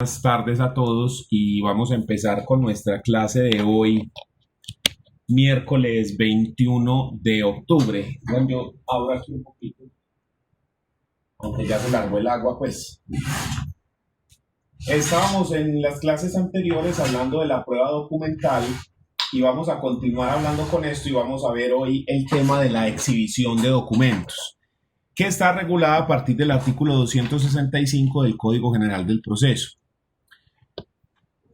buenas tardes a todos y vamos a empezar con nuestra clase de hoy, miércoles 21 de octubre. Bueno, yo abro aquí un poquito, aunque ya se largó el agua, pues. Estábamos en las clases anteriores hablando de la prueba documental y vamos a continuar hablando con esto y vamos a ver hoy el tema de la exhibición de documentos, que está regulada a partir del artículo 265 del Código General del Proceso.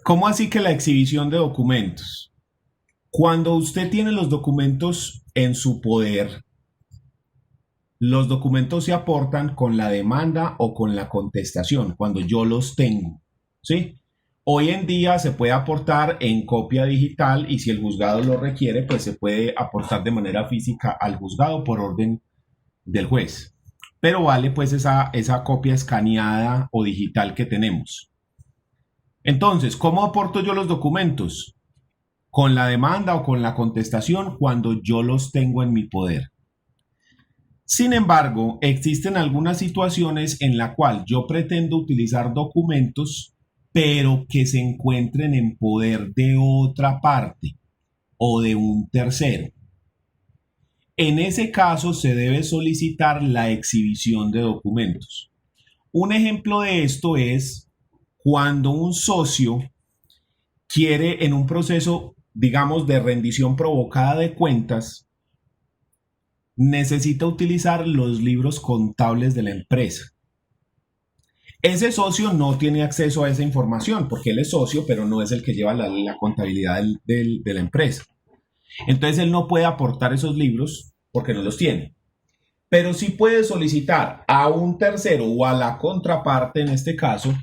¿Cómo así que la exhibición de documentos? Cuando usted tiene los documentos en su poder, los documentos se aportan con la demanda o con la contestación, cuando yo los tengo, ¿sí? Hoy en día se puede aportar en copia digital y si el juzgado lo requiere, pues se puede aportar de manera física al juzgado por orden del juez. Pero vale pues esa copia escaneada o digital que tenemos. Entonces, ¿cómo aporto yo los documentos? Con la demanda o con la contestación cuando yo los tengo en mi poder. Sin embargo, existen algunas situaciones en las cuales yo pretendo utilizar documentos, pero que se encuentren en poder de otra parte o de un tercero. En ese caso se debe solicitar la exhibición de documentos. Un ejemplo de esto es cuando un socio quiere en un proceso, digamos, de rendición provocada de cuentas, necesita utilizar los libros contables de la empresa. Ese socio no tiene acceso a esa información porque él es socio, pero no es el que lleva la contabilidad de la empresa. Entonces él no puede aportar esos libros porque no los tiene. Pero sí puede solicitar a un tercero o a la contraparte en este caso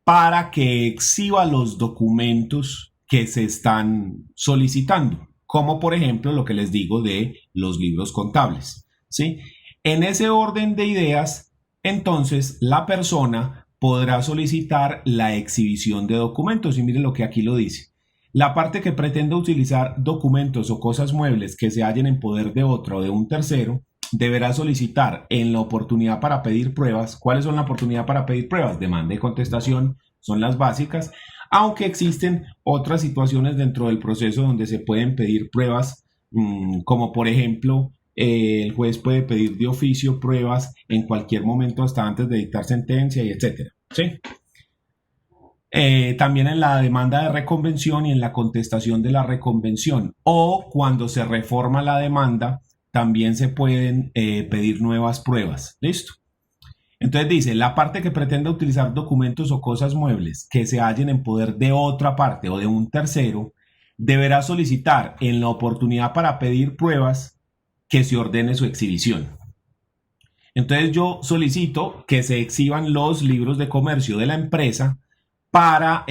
para que exhiba los documentos que se están solicitando, como por ejemplo lo que les digo de los libros contables, ¿sí? En ese orden de ideas, entonces la persona podrá solicitar la exhibición de documentos y miren lo que aquí lo dice. La parte que pretenda utilizar documentos o cosas muebles que se hallen en poder de otro o de un tercero deberá solicitar en la oportunidad para pedir pruebas. ¿Cuáles son la oportunidad para pedir pruebas? Demanda y contestación son las básicas, aunque existen otras situaciones dentro del proceso donde se pueden pedir pruebas, como por ejemplo, el juez puede pedir de oficio pruebas en cualquier momento hasta antes de dictar sentencia y etcétera, ¿sí? También en la demanda de reconvención y en la contestación de la reconvención o cuando se reforma la demanda también se pueden pedir nuevas pruebas. ¿Listo? Entonces dice, la parte que pretenda utilizar documentos o cosas muebles que se hallen en poder de otra parte o de un tercero, deberá solicitar en la oportunidad para pedir pruebas que se ordene su exhibición. Entonces yo solicito que se exhiban los libros de comercio de la empresa para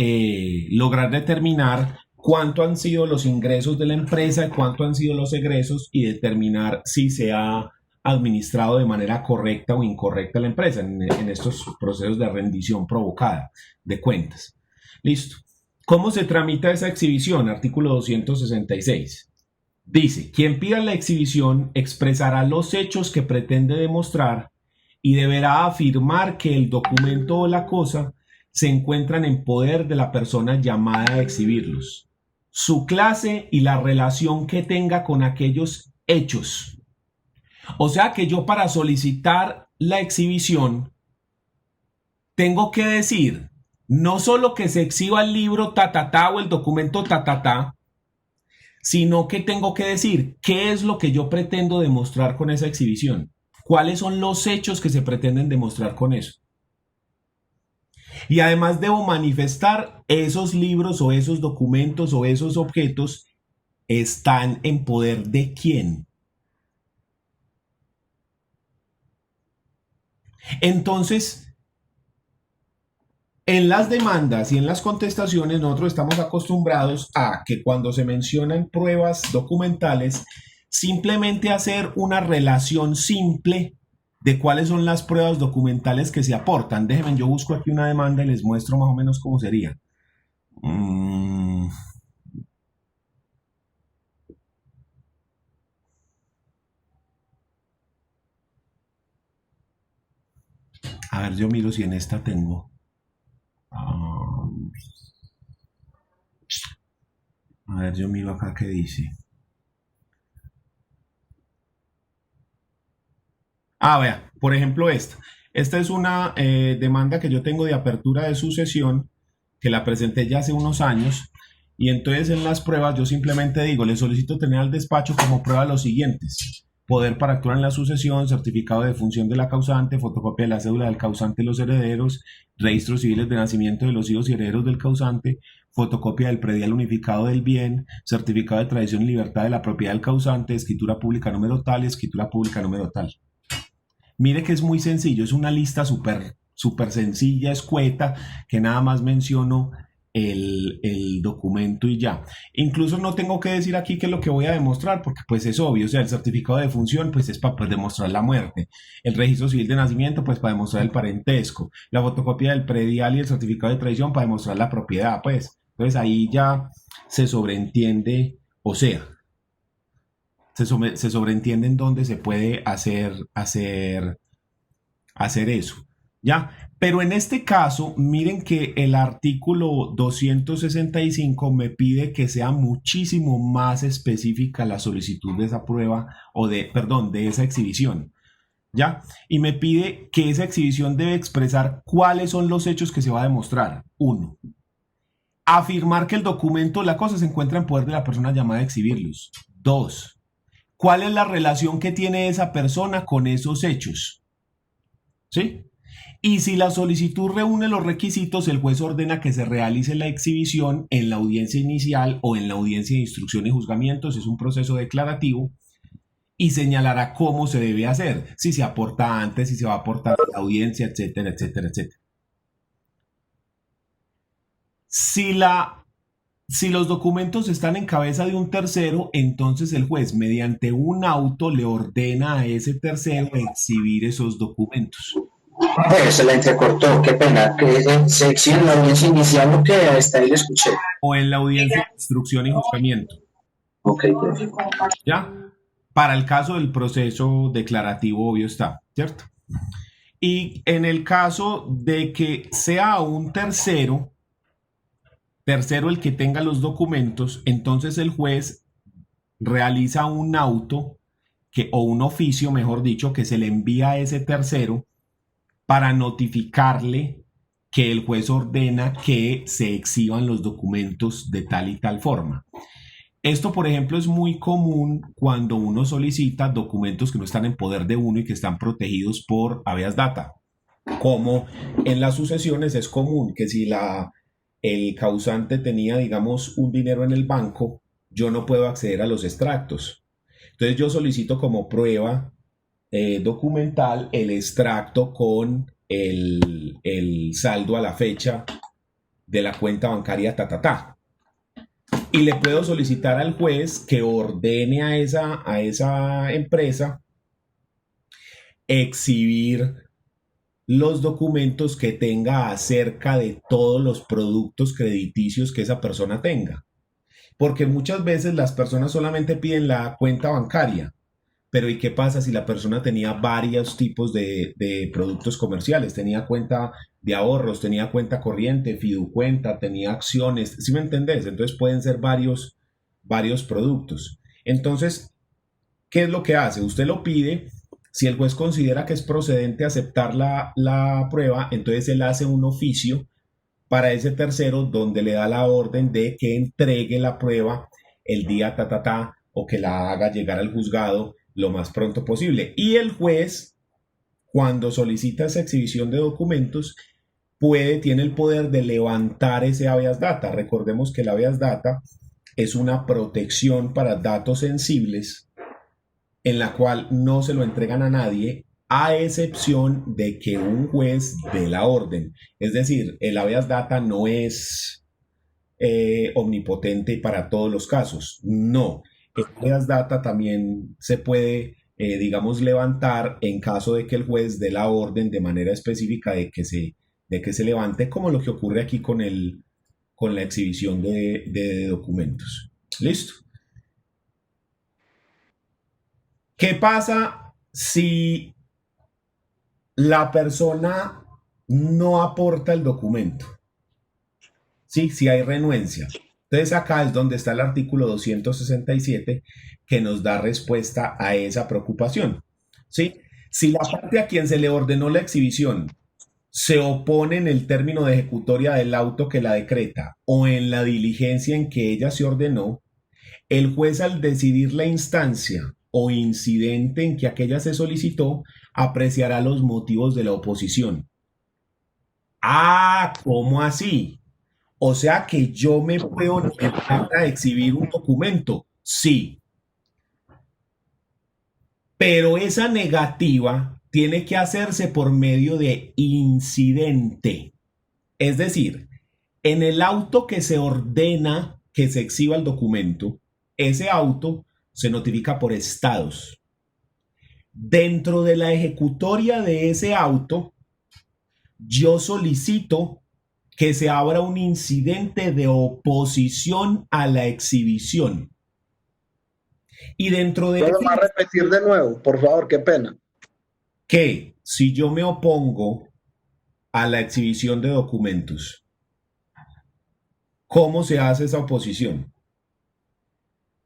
lograr determinar cuánto han sido los ingresos de la empresa, cuánto han sido los egresos y determinar si se ha administrado de manera correcta o incorrecta la empresa en estos procesos de rendición provocada de cuentas. Listo. ¿Cómo se tramita esa exhibición? Artículo 266. Dice, quien pida la exhibición expresará los hechos que pretende demostrar y deberá afirmar que el documento o la cosa se encuentran en poder de la persona llamada a exhibirlos, su clase y la relación que tenga con aquellos hechos. O sea que yo para solicitar la exhibición tengo que decir no solo que se exhiba el libro o el documento sino que tengo que decir qué es lo que yo pretendo demostrar con esa exhibición, cuáles son los hechos que se pretenden demostrar con eso. Y además debo manifestar esos libros o esos documentos o esos objetos están en poder de quién. Entonces, en las demandas y en las contestaciones nosotros estamos acostumbrados a que cuando se mencionan pruebas documentales, simplemente hacer una relación simple de cuáles son las pruebas documentales que se aportan. Déjenme, yo busco aquí una demanda y les muestro más o menos cómo sería. A ver, yo miro si en esta tengo. A ver, yo miro acá qué dice. Vea, por ejemplo esta. Esta es una demanda que yo tengo de apertura de sucesión, que la presenté ya hace unos años, y entonces en las pruebas yo simplemente digo, le solicito tener al despacho como prueba los siguientes: poder para actuar en la sucesión, certificado de defunción de la causante, fotocopia de la cédula del causante y los herederos, registros civiles de nacimiento de los hijos y herederos del causante, fotocopia del predial unificado del bien, certificado de tradición y libertad de la propiedad del causante, escritura pública número tal y escritura pública número tal. Mire que es muy sencillo, es una lista súper sencilla, escueta, que nada más menciono el documento y ya. Incluso no tengo que decir aquí qué es lo que voy a demostrar, porque pues es obvio. O sea, el certificado de defunción pues es para demostrar la muerte, el registro civil de nacimiento pues para demostrar el parentesco, la fotocopia del predial y el certificado de tradición para demostrar la propiedad, pues. Entonces ahí ya se sobreentiende, o sea, se sobreentiende en dónde se puede hacer eso. ¿Ya? Pero en este caso, miren que el artículo 265 me pide que sea muchísimo más específica la solicitud de esa prueba o perdón, de esa exhibición. ¿Ya? Y me pide que esa exhibición debe expresar cuáles son los hechos que se va a demostrar. Uno, afirmar que el documento, la cosa se encuentra en poder de la persona llamada a exhibirlos. Dos, ¿cuál es la relación que tiene esa persona con esos hechos? ¿Sí? Y si la solicitud reúne los requisitos, el juez ordena que se realice la exhibición en la audiencia inicial o en la audiencia de instrucción y juzgamientos. Es un proceso declarativo y señalará cómo se debe hacer, si se aporta antes, si se va a aportar en la audiencia, etcétera, etcétera, etcétera. Si los documentos están en cabeza de un tercero, entonces el juez, mediante un auto, le ordena a ese tercero exhibir esos documentos. Se la entrecortó, qué pena. Que se exhibe en la audiencia inicial, lo que hasta ahí le escuché. O en la audiencia de instrucción y juzgamiento. Ok, profe. ¿Ya? Para el caso del proceso declarativo, obvio está, ¿cierto? Y en el caso de que sea un tercero el que tenga los documentos, entonces el juez realiza un auto o un oficio, mejor dicho, que se le envía a ese tercero para notificarle que el juez ordena que se exhiban los documentos de tal y tal forma. Esto, por ejemplo, es muy común cuando uno solicita documentos que no están en poder de uno y que están protegidos por habeas data. Como en las sucesiones es común que si el causante tenía, digamos, un dinero en el banco, yo no puedo acceder a los extractos. Entonces yo solicito como prueba documental el extracto con el saldo a la fecha de la cuenta bancaria y le puedo solicitar al juez que ordene a esa empresa exhibir los documentos que tenga acerca de todos los productos crediticios que esa persona tenga. Porque muchas veces las personas solamente piden la cuenta bancaria, pero ¿y qué pasa si la persona tenía varios tipos de productos comerciales? Tenía cuenta de ahorros, tenía cuenta corriente, fiducuenta, tenía acciones, ¿sí me entendés? Entonces pueden ser varios productos. Entonces, ¿qué es lo que hace? Usted lo pide, si el juez considera que es procedente aceptar la prueba, entonces él hace un oficio para ese tercero donde le da la orden de que entregue la prueba el día o que la haga llegar al juzgado lo más pronto posible. Y el juez, cuando solicita esa exhibición de documentos, tiene el poder de levantar ese habeas data. Recordemos que el habeas data es una protección para datos sensibles en la cual no se lo entregan a nadie a excepción de que un juez dé la orden. Es decir, el habeas data no es omnipotente para todos los casos. No. El habeas data también se puede, digamos, levantar en caso de que el juez dé la orden de manera específica de que se levante, como lo que ocurre aquí con la exhibición de documentos. ¿Listo? ¿Qué pasa si la persona no aporta el documento? ¿sí? Si hay renuencia. Entonces acá es donde está el artículo 267 que nos da respuesta a esa preocupación, ¿sí? Si la parte a quien se le ordenó la exhibición se opone en el término de ejecutoria del auto que la decreta o en la diligencia en que ella se ordenó, el juez al decidir la instancia o incidente en que aquella se solicitó apreciará los motivos de la oposición. Ah, ¿cómo así? O sea que yo me puedo negar a exhibir un documento. Sí, pero esa negativa tiene que hacerse por medio de incidente. Es decir, en el auto que se ordena que se exhiba el documento, ese auto se notifica por estados. Dentro de la ejecutoria de ese auto, yo solicito que se abra un incidente de oposición a la exhibición. Y dentro de ¿Puedo más repetir de nuevo? Por favor, qué pena. que si yo me opongo a la exhibición de documentos, ¿cómo se hace esa oposición?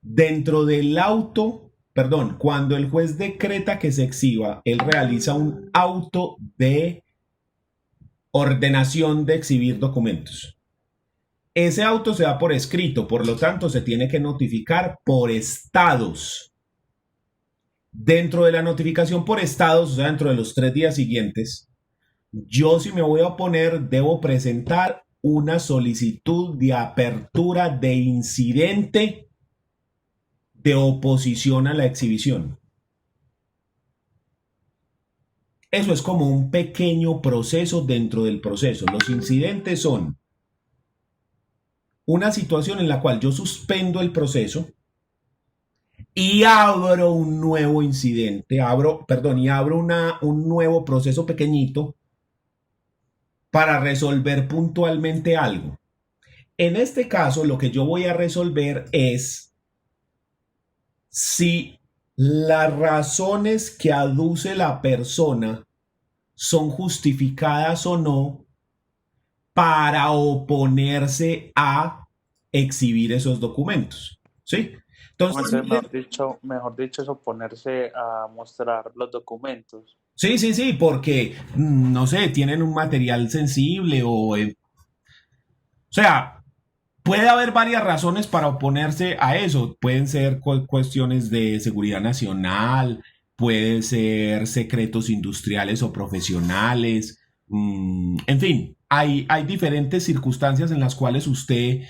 Dentro del auto, perdón, cuando el juez decreta que se exhiba, él realiza un auto de ordenación de exhibir documentos. Ese auto se da por escrito, por lo tanto se tiene que notificar por estados. Dentro de la notificación por estados, o sea, dentro de los 3 días siguientes, yo si me voy a oponer debo presentar una solicitud de apertura de incidente de oposición a la exhibición. Eso es como un pequeño proceso dentro del proceso. Los incidentes son una situación en la cual yo suspendo el proceso y abro un nuevo incidente, y abro un nuevo proceso pequeñito para resolver puntualmente algo. En este caso, lo que yo voy a resolver es si las razones que aduce la persona son justificadas o no para oponerse a exhibir esos documentos, ¿sí? Entonces, mejor dicho, es oponerse a mostrar los documentos. sí, porque, no sé, tienen un material sensible o sea, puede haber varias razones para oponerse a eso. Pueden ser cuestiones de seguridad nacional, pueden ser secretos industriales o profesionales, en fin, hay diferentes circunstancias en las cuales usted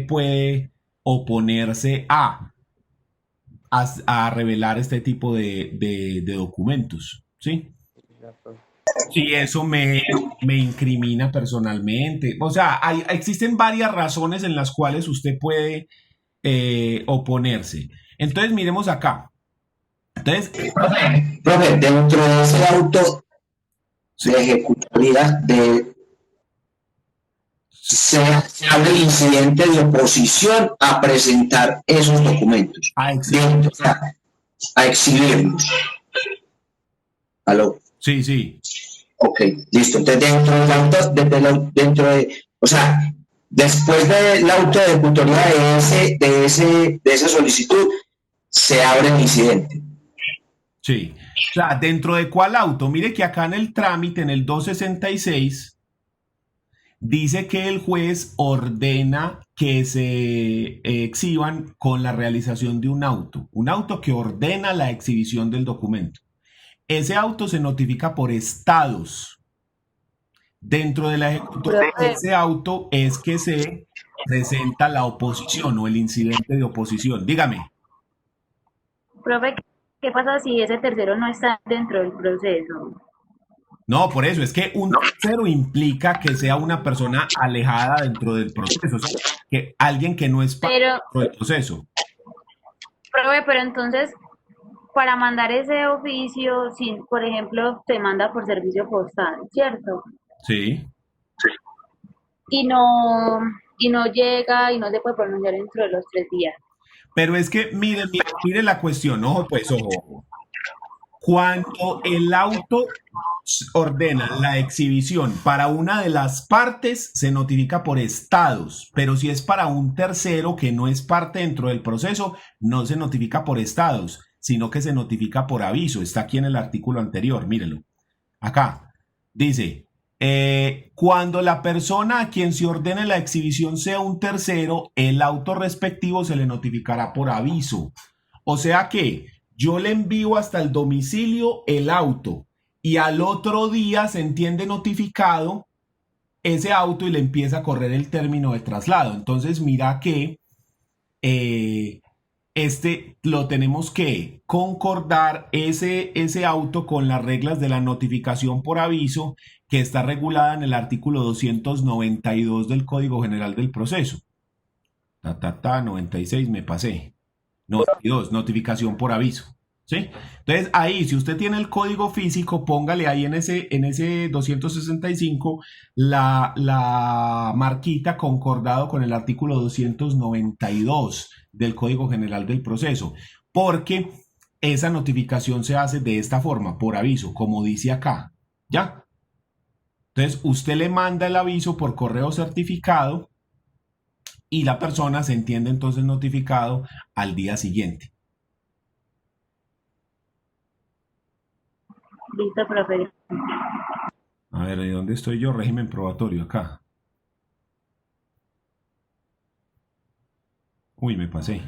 puede oponerse a revelar este tipo de documentos, ¿sí? Si eso me incrimina personalmente. O sea, existen varias razones en las cuales usted puede oponerse. Entonces, miremos acá. Entonces, Profe, dentro de ese auto de ejecutoria se abre el incidente de oposición a presentar esos documentos, o sea, a exhibirlos. ¿Aló? Sí. Ok, listo. Entonces, dentro de, o sea, después del auto de ejecutoria de esa solicitud, se abre el incidente. Sí. O sea, ¿dentro de cuál auto? Mire que acá en el trámite, en el 266, dice que el juez ordena que se exhiban con la realización de un auto que ordena la exhibición del documento. Ese auto se notifica por estados. Dentro de la ejecutoria de ese auto es que se presenta la oposición o el incidente de oposición. Dígame. Profe, ¿qué pasa si ese tercero no está dentro del proceso? No, por eso es que un tercero implica que sea una persona alejada dentro del proceso, o sea, que alguien que no es parte del proceso. Profe, pero entonces, para mandar ese oficio, si, por ejemplo, se manda por servicio postal, ¿cierto? Sí. Y no llega y no se puede pronunciar dentro de los 3 días. Pero es que, mire la cuestión, ojo. Cuando el auto ordena la exhibición para una de las partes, se notifica por estados, pero si es para un tercero que no es parte dentro del proceso, no se notifica por estados, sino que se notifica por aviso. Está aquí en el artículo anterior, mírenlo. Acá dice, cuando la persona a quien se ordene la exhibición sea un tercero, el auto respectivo se le notificará por aviso. O sea que yo le envío hasta el domicilio el auto y al otro día se entiende notificado ese auto y le empieza a correr el término de traslado. Entonces mira que lo tenemos que concordar ese auto con las reglas de la notificación por aviso que está regulada en el artículo 292 del Código General del Proceso. 96, me pasé. 92, notificación por aviso. ¿Sí? Entonces ahí, si usted tiene el código físico, póngale ahí en ese 265 la marquita concordado con el artículo 292 del Código General del Proceso, porque esa notificación se hace de esta forma, por aviso, como dice acá, ¿ya? Entonces usted le manda el aviso por correo certificado y la persona se entiende entonces notificado al día siguiente. Listo, profe. A ver, ¿y dónde estoy yo? Régimen probatorio, acá. Uy, me pasé.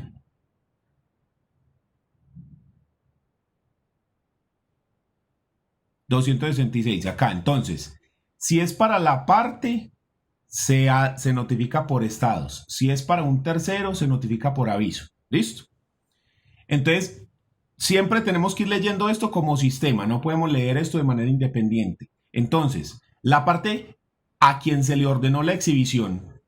$266, acá. Entonces, si es para la parte, se notifica por estados. Si es para un tercero, se notifica por aviso. ¿Listo? Entonces, siempre tenemos que ir leyendo esto como sistema, no podemos leer esto de manera independiente. Entonces, la parte a quien se le ordenó la exhibición,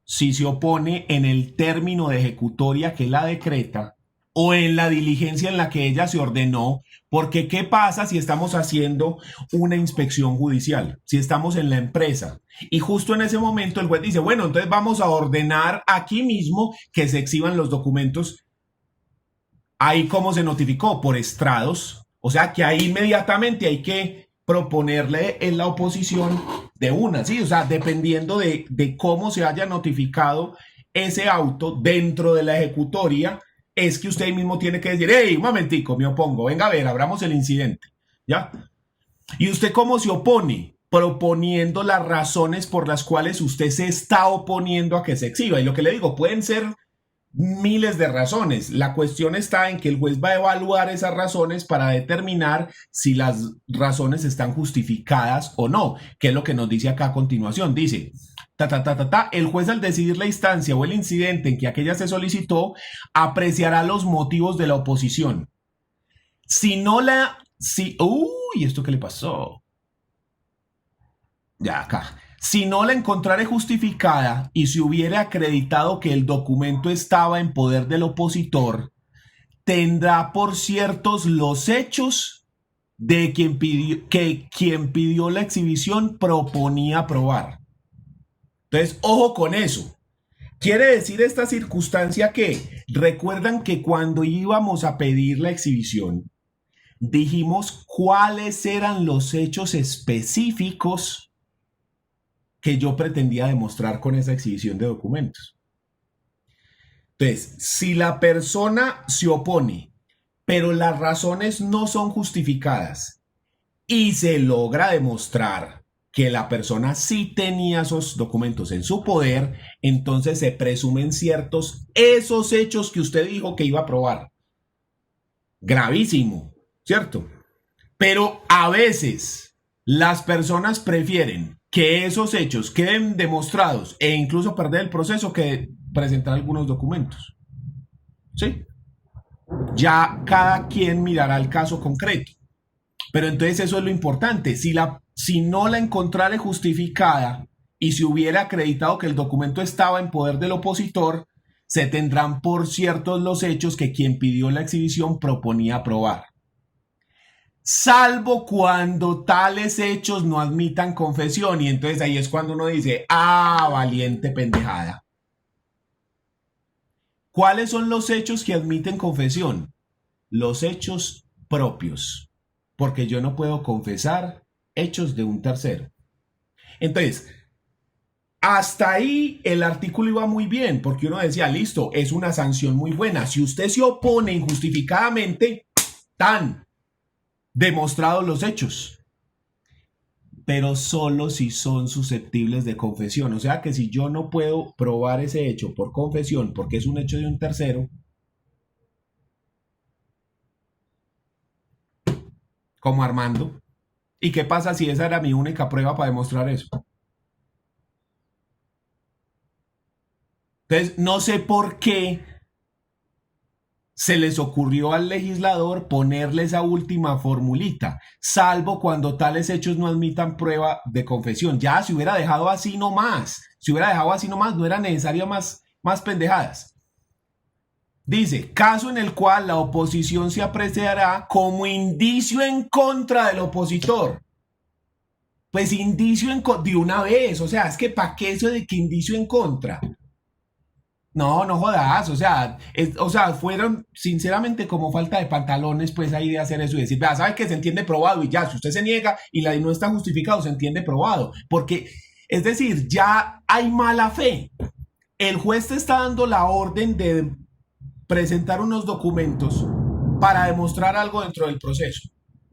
si se opone en el término de ejecutoria que la decreta o en la diligencia en la que ella se ordenó, porque ¿qué pasa si estamos haciendo una inspección judicial? Si estamos en la empresa y justo en ese momento el juez dice, bueno, entonces vamos a ordenar aquí mismo que se exhiban los documentos. Ahí cómo se notificó, por estrados, o sea que ahí inmediatamente hay que proponerle en la oposición de una, ¿sí? O sea, dependiendo de cómo se haya notificado ese auto dentro de la ejecutoria, es que usted mismo tiene que decir, hey, un momentico, me opongo, venga a ver, abramos el incidente, ¿ya? ¿Y usted cómo se opone? Proponiendo las razones por las cuales usted se está oponiendo a que se exhiba. Y lo que le digo, pueden ser miles de razones. La cuestión está en que el juez va a evaluar esas razones para determinar si las razones están justificadas o no, que es lo que nos dice acá a continuación. Dice, el juez al decidir la instancia o el incidente en que aquella se solicitó, apreciará los motivos de la oposición. Uy, ¿esto qué le pasó? Ya acá. Si no la encontrare justificada y se hubiera acreditado que el documento estaba en poder del opositor, tendrá por ciertos los hechos de quien pidió la exhibición proponía aprobar. Entonces, ojo con eso. Quiere decir esta circunstancia que, recuerdan que cuando íbamos a pedir la exhibición, dijimos cuáles eran los hechos específicos que yo pretendía demostrar con esa exhibición de documentos. Entonces, si la persona se opone, pero las razones no son justificadas y se logra demostrar que la persona sí tenía esos documentos en su poder, entonces se presumen ciertos esos hechos que usted dijo que iba a probar. Gravísimo, ¿cierto? Pero a veces las personas prefieren que esos hechos queden demostrados e incluso perder el proceso que presentar algunos documentos. ¿Sí? Ya cada quien mirará el caso concreto. Pero entonces eso es lo importante. Si no la encontrare justificada y se hubiera acreditado que el documento estaba en poder del opositor, se tendrán por ciertos los hechos que quien pidió la exhibición proponía aprobar. Salvo cuando tales hechos no admitan confesión. Y entonces ahí es cuando uno dice, valiente pendejada. ¿Cuáles son los hechos que admiten confesión? Los hechos propios. porque yo no puedo confesar hechos de un tercero. Entonces, hasta ahí el artículo iba muy bien, porque uno decía, listo, es una sanción muy buena. Si usted se opone injustificadamente, tan demostrados los hechos. Pero solo si son susceptibles de confesión. O sea que si yo no puedo probar ese hecho por confesión, porque es un hecho de un tercero, como Armando. ¿Y qué pasa si esa era mi única prueba para demostrar eso? Entonces, no sé por qué se les ocurrió al legislador ponerle esa última formulita, salvo cuando tales hechos no admitan prueba de confesión. Ya, si hubiera dejado así nomás, no era necesario más pendejadas. Dice, caso en el cual la oposición se apreciará como indicio en contra del opositor. Pues indicio de una vez, o sea, es que ¿para qué eso de que indicio en contra? No jodas, o sea, fueron sinceramente como falta de pantalones, pues ahí de hacer eso y decir, vea, sabe que se entiende probado y ya, si usted se niega y la no está justificado, se entiende probado, porque, es decir, ya hay mala fe. El juez te está dando la orden de presentar unos documentos para demostrar algo dentro del proceso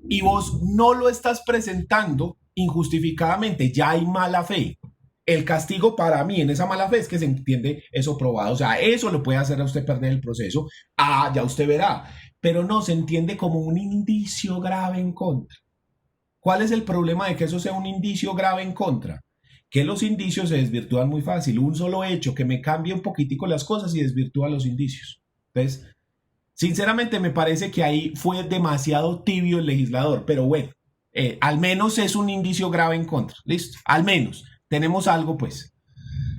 y vos no lo estás presentando injustificadamente, ya hay mala fe. El castigo para mí en esa mala fe es que se entiende eso probado. O sea, eso lo puede hacer a usted perder el proceso. Ah, ya usted verá. Pero no, se entiende como un indicio grave en contra. ¿Cuál es el problema de que eso sea un indicio grave en contra? Que los indicios se desvirtúan muy fácil. Un solo hecho que me cambie un poquitico las cosas y desvirtúa los indicios. Entonces, sinceramente me parece que ahí fue demasiado tibio el legislador. Pero bueno, al menos es un indicio grave en contra. Listo, al menos. Tenemos algo, pues.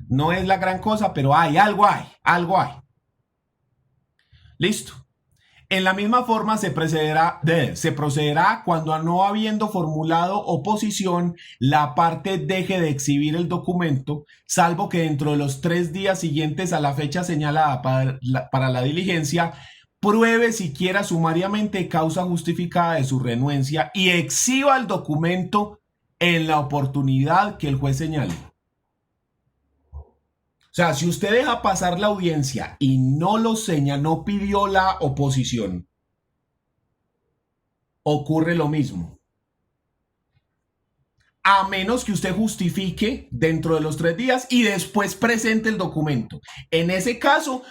No es la gran cosa, pero algo hay. Listo. En la misma forma se procederá cuando no habiendo formulado oposición, la parte deje de exhibir el documento, salvo que dentro de los 3 días siguientes a la fecha señalada para la diligencia, pruebe siquiera sumariamente causa justificada de su renuencia y exhiba el documento en la oportunidad que el juez señale. O sea, si usted deja pasar la audiencia y no lo señala, no pidió la oposición, ocurre lo mismo. A menos que usted justifique dentro de los 3 días y después presente el documento. En ese caso,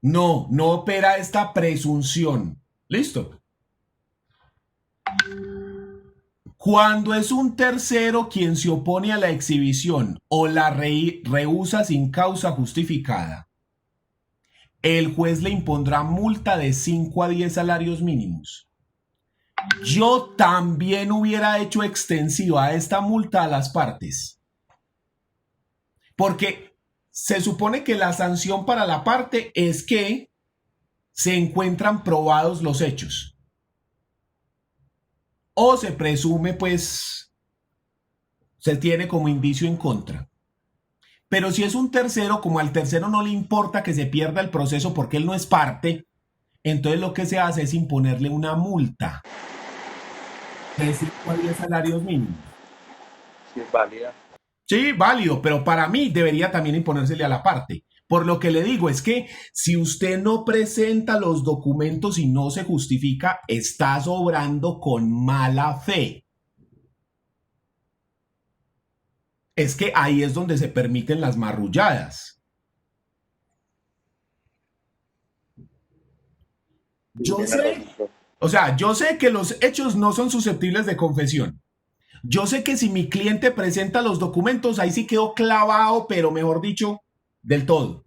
no opera esta presunción. ¿Listo? Cuando es un tercero quien se opone a la exhibición o la rehúsa sin causa justificada, el juez le impondrá multa de 5 a 10 salarios mínimos. Yo también hubiera hecho extensiva esta multa a las partes, porque se supone que la sanción para la parte es que se encuentran probados los hechos. O se presume, pues, se tiene como indicio en contra. Pero si es un tercero, como al tercero no le importa que se pierda el proceso porque él no es parte, entonces lo que se hace es imponerle una multa de 5 a 10 salarios mínimos. Sí, es válida. Sí, válido, pero para mí debería también imponérsele a la parte. Por lo que le digo es que si usted no presenta los documentos y no se justifica, está obrando con mala fe. Es que ahí es donde se permiten las marrulladas. Yo sé que los hechos no son susceptibles de confesión. Yo sé que si mi cliente presenta los documentos, ahí sí quedó clavado, pero mejor dicho, del todo.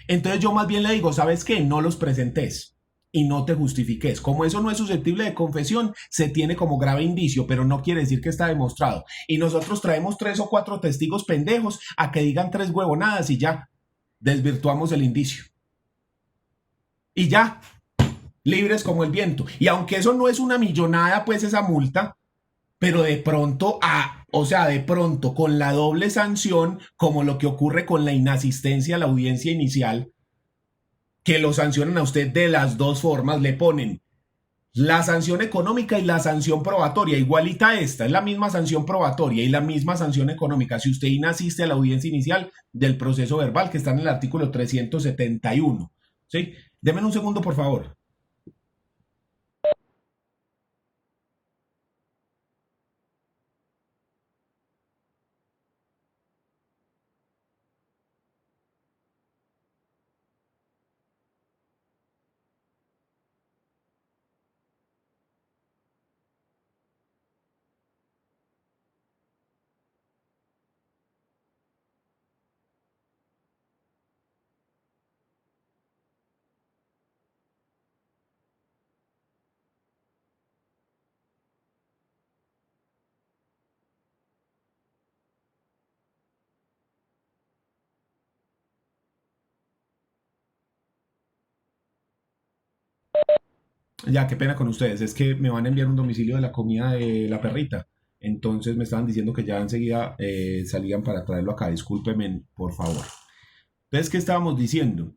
Entonces yo más bien le digo, ¿sabes qué? No los presentes y no te justifiques. Como eso no es susceptible de confesión, se tiene como grave indicio, pero no quiere decir que está demostrado. Y nosotros traemos 3 o 4 testigos pendejos a que digan 3 huevonadas y ya desvirtuamos el indicio. Y ya, libres como el viento. Y aunque eso no es una millonada, pues esa multa, pero de pronto, de pronto con la doble sanción, como lo que ocurre con la inasistencia a la audiencia inicial, que lo sancionan a usted de las 2 formas, le ponen La sanción económica y la sanción probatoria, igualita esta, es la misma sanción probatoria y la misma sanción económica. Si usted inasiste a la audiencia inicial del proceso verbal que está en el artículo 371. ¿Sí? Deme un segundo, por favor. Ya, qué pena con ustedes. Es que me van a enviar un domicilio de la comida de la perrita. Entonces me estaban diciendo que ya enseguida salían para traerlo acá. Discúlpenme, por favor. Entonces, ¿qué estábamos diciendo?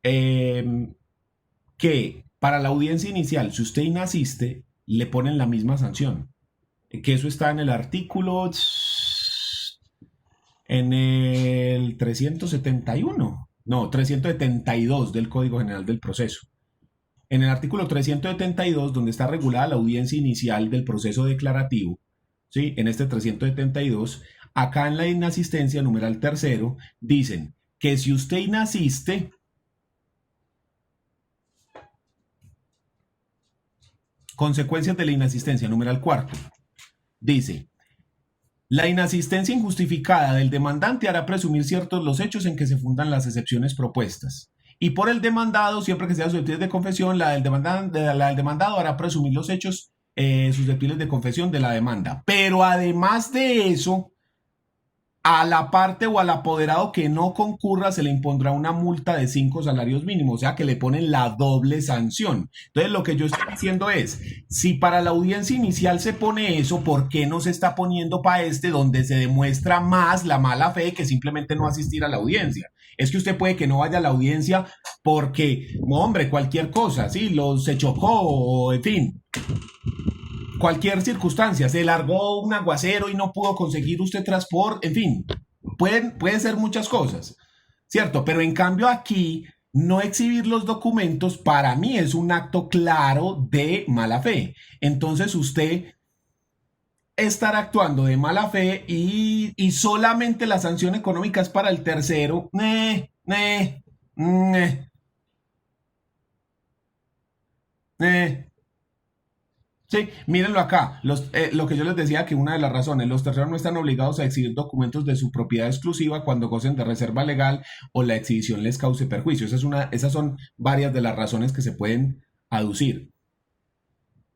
Que para la audiencia inicial, si usted inasiste, le ponen la misma sanción. Que eso está en el artículo, en el 371, no, 372 del Código General del Proceso. En el artículo 372, donde está regulada la audiencia inicial del proceso declarativo, ¿sí? En este 372, acá en la inasistencia, numeral tercero, dicen que si usted inasiste, consecuencias de la inasistencia, numeral cuarto, dice: la inasistencia injustificada del demandante hará presumir ciertos los hechos en que se fundan las excepciones propuestas. Y por el demandado, siempre que sea susceptible de confesión, la del demandado hará presumir los hechos susceptibles de confesión de la demanda. Pero además de eso, a la parte o al apoderado que no concurra se le impondrá una multa de 5 salarios mínimos, o sea que le ponen la doble sanción. Entonces lo que yo estoy diciendo es, si para la audiencia inicial se pone eso, ¿por qué no se está poniendo para este donde se demuestra más la mala fe que simplemente no asistir a la audiencia? Es que usted puede que no vaya a la audiencia porque, hombre, cualquier cosa, sí, se chocó, en fin, cualquier circunstancia, se largó un aguacero y no pudo conseguir usted transporte, en fin, pueden ser muchas cosas, ¿cierto? Pero en cambio aquí, no exhibir los documentos para mí es un acto claro de mala fe. Entonces usted estar actuando de mala fe y solamente la sanción económica es para el tercero, Sí, mírenlo acá, lo que yo les decía, que una de las razones, los terceros no están obligados a exhibir documentos de su propiedad exclusiva cuando gocen de reserva legal o la exhibición les cause perjuicio. Esas son varias de las razones que se pueden aducir.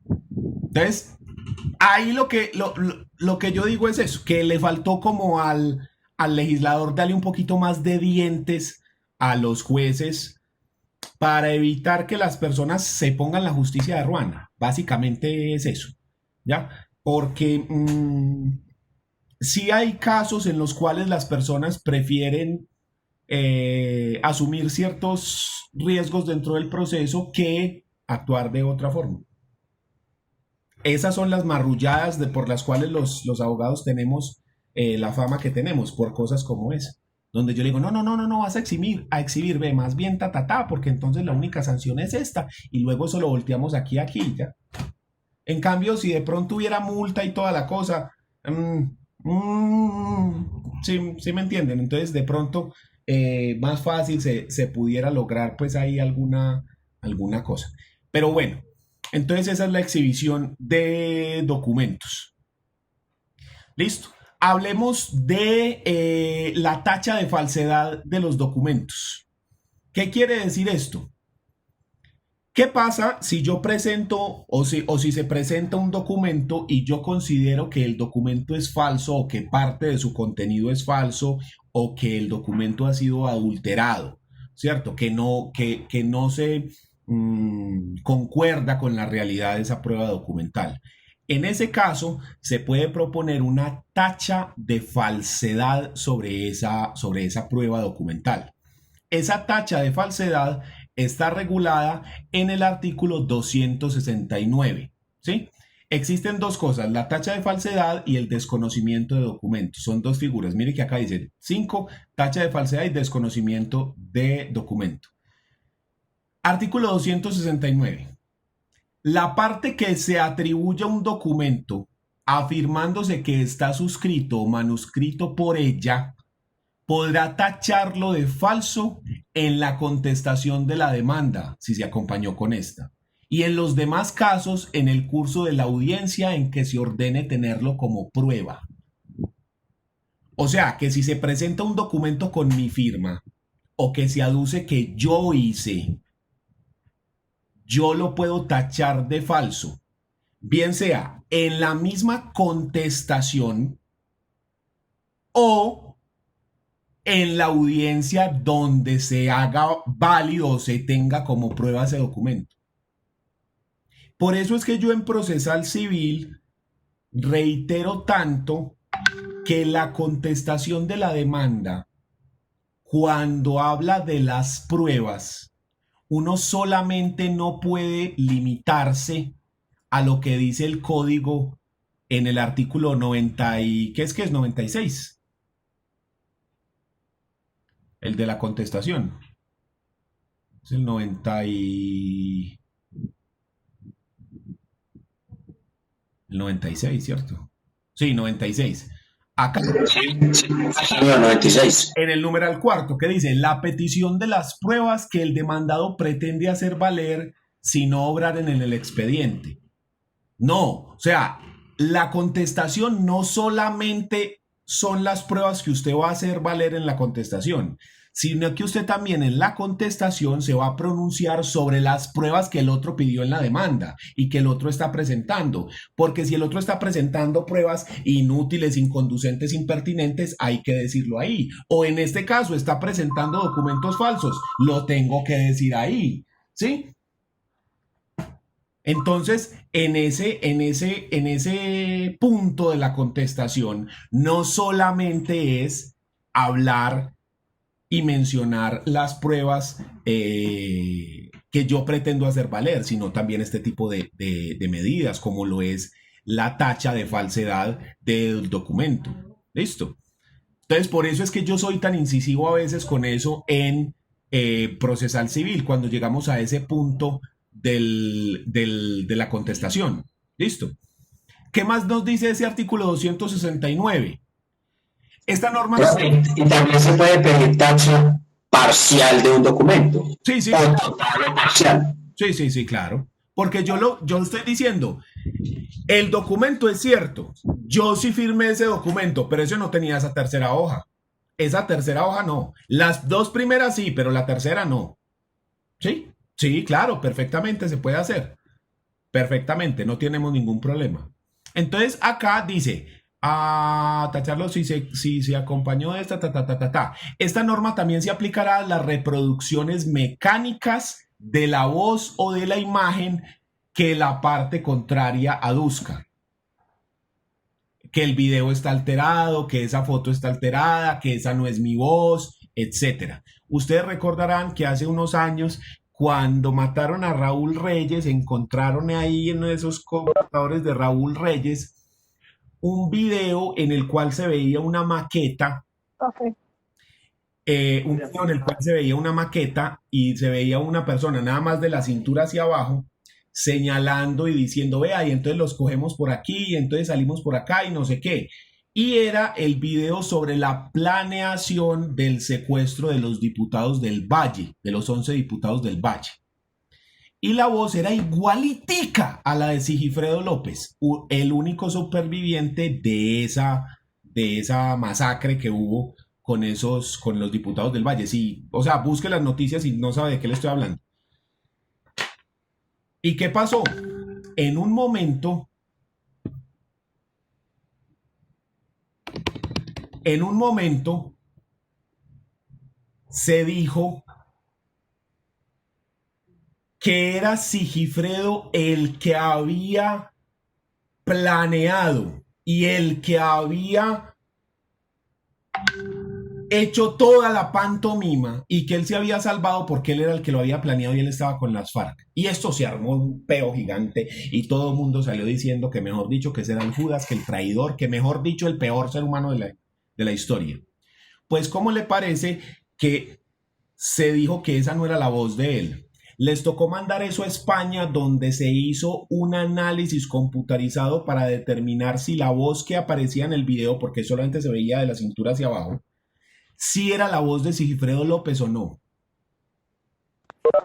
Entonces, ahí lo que yo digo es eso, que le faltó como al legislador darle un poquito más de dientes a los jueces para evitar que las personas se pongan la justicia de ruana. Básicamente es eso, ¿ya? Porque sí hay casos en los cuales las personas prefieren asumir ciertos riesgos dentro del proceso que actuar de otra forma. Esas son las marrulladas por las cuales los abogados tenemos la fama que tenemos, por cosas como esa. Donde yo le digo, no, vas a exhibir, ve, más bien porque entonces la única sanción es esta, y luego eso lo volteamos aquí, ya. En cambio, si de pronto hubiera multa y toda la cosa, sí me entienden, entonces de pronto más fácil se pudiera lograr pues ahí alguna cosa. Pero bueno, entonces esa es la exhibición de documentos. Listo. Hablemos de la tacha de falsedad de los documentos. ¿Qué quiere decir esto? ¿Qué pasa si yo presento o si se presenta un documento y yo considero que el documento es falso o que parte de su contenido es falso o que el documento ha sido adulterado, ¿cierto? Que no se concuerda con la realidad de esa prueba documental? En ese caso, se puede proponer una tacha de falsedad sobre esa prueba documental. Esa tacha de falsedad está regulada en el artículo 269, ¿sí? Existen dos cosas, la tacha de falsedad y el desconocimiento de documentos. Son dos figuras. Mire que acá dice 5, tacha de falsedad y desconocimiento de documento. Artículo 269. La parte que se atribuye a un documento afirmándose que está suscrito o manuscrito por ella podrá tacharlo de falso en la contestación de la demanda, si se acompañó con esta, y en los demás casos en el curso de la audiencia en que se ordene tenerlo como prueba. O sea, que si se presenta un documento con mi firma o que se aduce que yo hice, yo lo puedo tachar de falso, bien sea en la misma contestación o en la audiencia donde se haga válido o se tenga como prueba ese documento. Por eso es que yo en procesal civil reitero tanto que la contestación de la demanda, cuando habla de las pruebas, uno solamente no puede limitarse a lo que dice el código en el artículo 90 y ¿qué es 96? El de la contestación. Es el 90 y... El 96, ¿cierto? Sí, 96. Acá, Señor, 96. en el numeral cuarto, que dice, la petición de las pruebas que el demandado pretende hacer valer si no obraren en el expediente. No, o sea, la contestación no solamente son las pruebas que usted va a hacer valer en la contestación, sino que usted también en la contestación se va a pronunciar sobre las pruebas que el otro pidió en la demanda y que el otro está presentando. Porque si el otro está presentando pruebas inútiles, inconducentes, impertinentes, hay que decirlo ahí. O en este caso está presentando documentos falsos, lo tengo que decir ahí, ¿sí? Entonces, en ese punto de la contestación, no solamente es hablar y mencionar las pruebas que yo pretendo hacer valer, sino también este tipo de medidas, como lo es la tacha de falsedad del documento. ¿Listo? Entonces, por eso es que yo soy tan incisivo a veces con eso en procesal civil, cuando llegamos a ese punto de la contestación. ¿Listo? ¿Qué más nos dice ese artículo 269? Esta norma... Y también se puede pedir tacha parcial de un documento. Sí, sí. O total o parcial. Sí, claro. Porque yo estoy diciendo, el documento es cierto. Yo sí firmé ese documento, pero ese no tenía esa tercera hoja. Esa tercera hoja no. Las dos primeras sí, pero la tercera no. ¿Sí? Sí, claro, perfectamente se puede hacer. Perfectamente, no tenemos ningún problema. Entonces acá dice, tacharlo si se acompañó de esta, Esta norma también se aplicará a las reproducciones mecánicas de la voz o de la imagen que la parte contraria aduzca. Que el video está alterado, que esa foto está alterada, que esa no es mi voz, etc. Ustedes recordarán que hace unos años, cuando mataron a Raúl Reyes, encontraron ahí en esos computadores de Raúl Reyes un video en el cual se veía una maqueta. Okay. Un video en el cual se veía una maqueta y se veía una persona nada más de la cintura hacia abajo señalando y diciendo, vea, y entonces los cogemos por aquí y entonces salimos por acá y no sé qué. Y era el video sobre la planeación del secuestro de los diputados del Valle, de los 11 diputados del Valle. Y la voz era igualitica a la de Sigifredo López, el único superviviente de esa masacre que hubo con los diputados del Valle. Sí, o sea, busque las noticias y no sabe de qué le estoy hablando. ¿Y qué pasó? En un momento se dijo que era Sigifredo el que había planeado y el que había hecho toda la pantomima y que él se había salvado porque él era el que lo había planeado y él estaba con las FARC. Y esto se armó un peo gigante y todo el mundo salió diciendo que, mejor dicho, que ese era el Judas, que el traidor, que, mejor dicho, el peor ser humano de la historia. Pues, ¿cómo le parece que se dijo que esa no era la voz de él? Les tocó mandar eso a España, donde se hizo un análisis computarizado para determinar si la voz que aparecía en el video, porque solamente se veía de la cintura hacia abajo, si era la voz de Sigifredo López o no.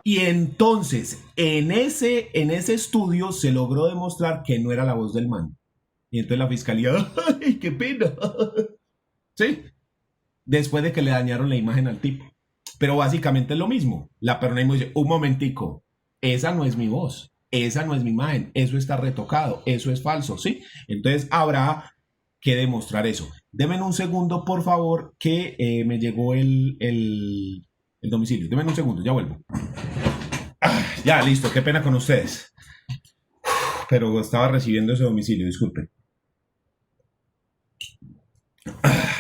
Y entonces, en ese estudio se logró demostrar que no era la voz del man. Y entonces la fiscalía, ¡ay, qué pena! ¿Sí? Después de que le dañaron la imagen al tipo. Pero básicamente es lo mismo. La persona dice, un momentico, esa no es mi voz, esa no es mi imagen, eso está retocado, eso es falso, ¿sí? Entonces habrá que demostrar eso. Denme un segundo, por favor, que me llegó el domicilio. Denme un segundo, ya vuelvo. Ya, listo, qué pena con ustedes. Pero estaba recibiendo ese domicilio, disculpen.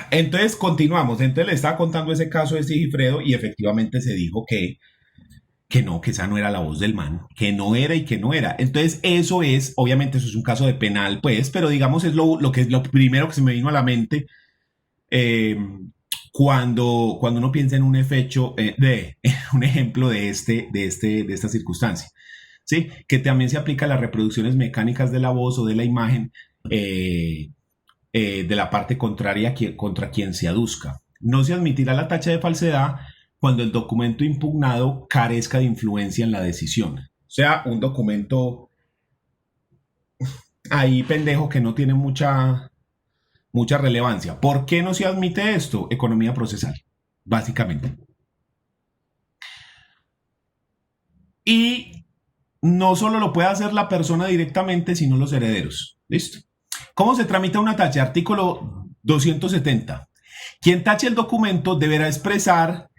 Entonces continuamos. Entonces le estaba contando ese caso de Sigifredo y efectivamente se dijo que no, que esa no era la voz del man, que no era y que no era. Entonces eso es, obviamente eso es un caso de penal, pues, pero digamos es lo que es lo primero que se me vino a la mente cuando uno piensa en un efecto un ejemplo de esta circunstancia, ¿sí? Que también se aplica a las reproducciones mecánicas de la voz o de la imagen de la parte contraria contra quien se aduzca. No se admitirá la tacha de falsedad cuando el documento impugnado carezca de influencia en la decisión. O sea, un documento ahí pendejo que no tiene mucha relevancia. ¿Por qué no se admite esto? Economía procesal, básicamente. Y no solo lo puede hacer la persona directamente, sino los herederos. ¿Listo? ¿Cómo se tramita una tacha? Artículo 270. Quien tache el documento deberá expresar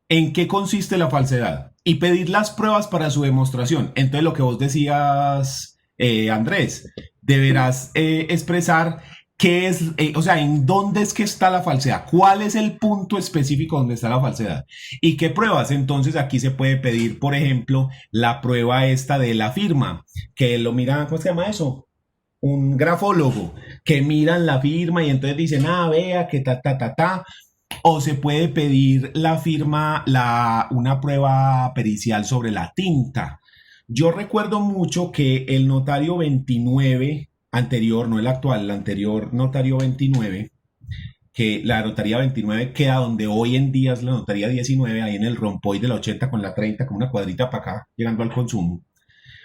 en qué consiste la falsedad y pedir las pruebas para su demostración. Entonces, lo que vos decías, Andrés, deberás expresar qué es, o sea, en dónde es que está la falsedad, cuál es el punto específico donde está la falsedad y qué pruebas. Entonces, aquí se puede pedir, por ejemplo, la prueba esta de la firma, que lo miran, ¿cómo se llama eso? Un grafólogo, que miran la firma y entonces dicen, vea, que ta. O se puede pedir la firma, una prueba pericial sobre la tinta. Yo recuerdo mucho que el notario 29 anterior, no el actual, el anterior notario 29, que la notaría 29 queda donde hoy en día es la notaría 19, ahí en el rompoy de la 80 con la 30, con una cuadrita para acá, llegando al consumo.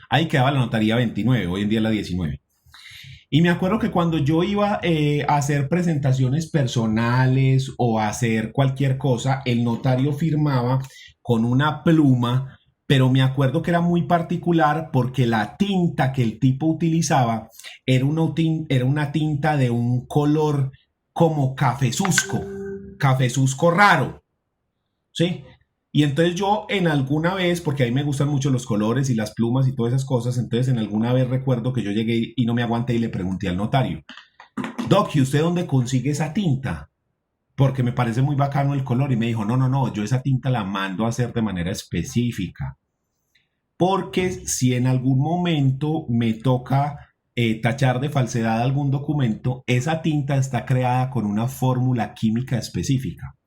Ahí quedaba la notaría 29, hoy en día es la 19. Y me acuerdo que cuando yo iba a hacer presentaciones personales o a hacer cualquier cosa, el notario firmaba con una pluma, pero me acuerdo que era muy particular porque la tinta que el tipo utilizaba era una tinta de un color como cafezusco raro, ¿sí? Y entonces yo en alguna vez, porque a mí me gustan mucho los colores y las plumas y todas esas cosas, entonces en alguna vez recuerdo que yo llegué y no me aguanté y le pregunté al notario, Doc, ¿y usted dónde consigue esa tinta? Porque me parece muy bacano el color. Y me dijo, no, yo esa tinta la mando a hacer de manera específica. Porque si en algún momento me toca tachar de falsedad algún documento, esa tinta está creada con una fórmula química específica,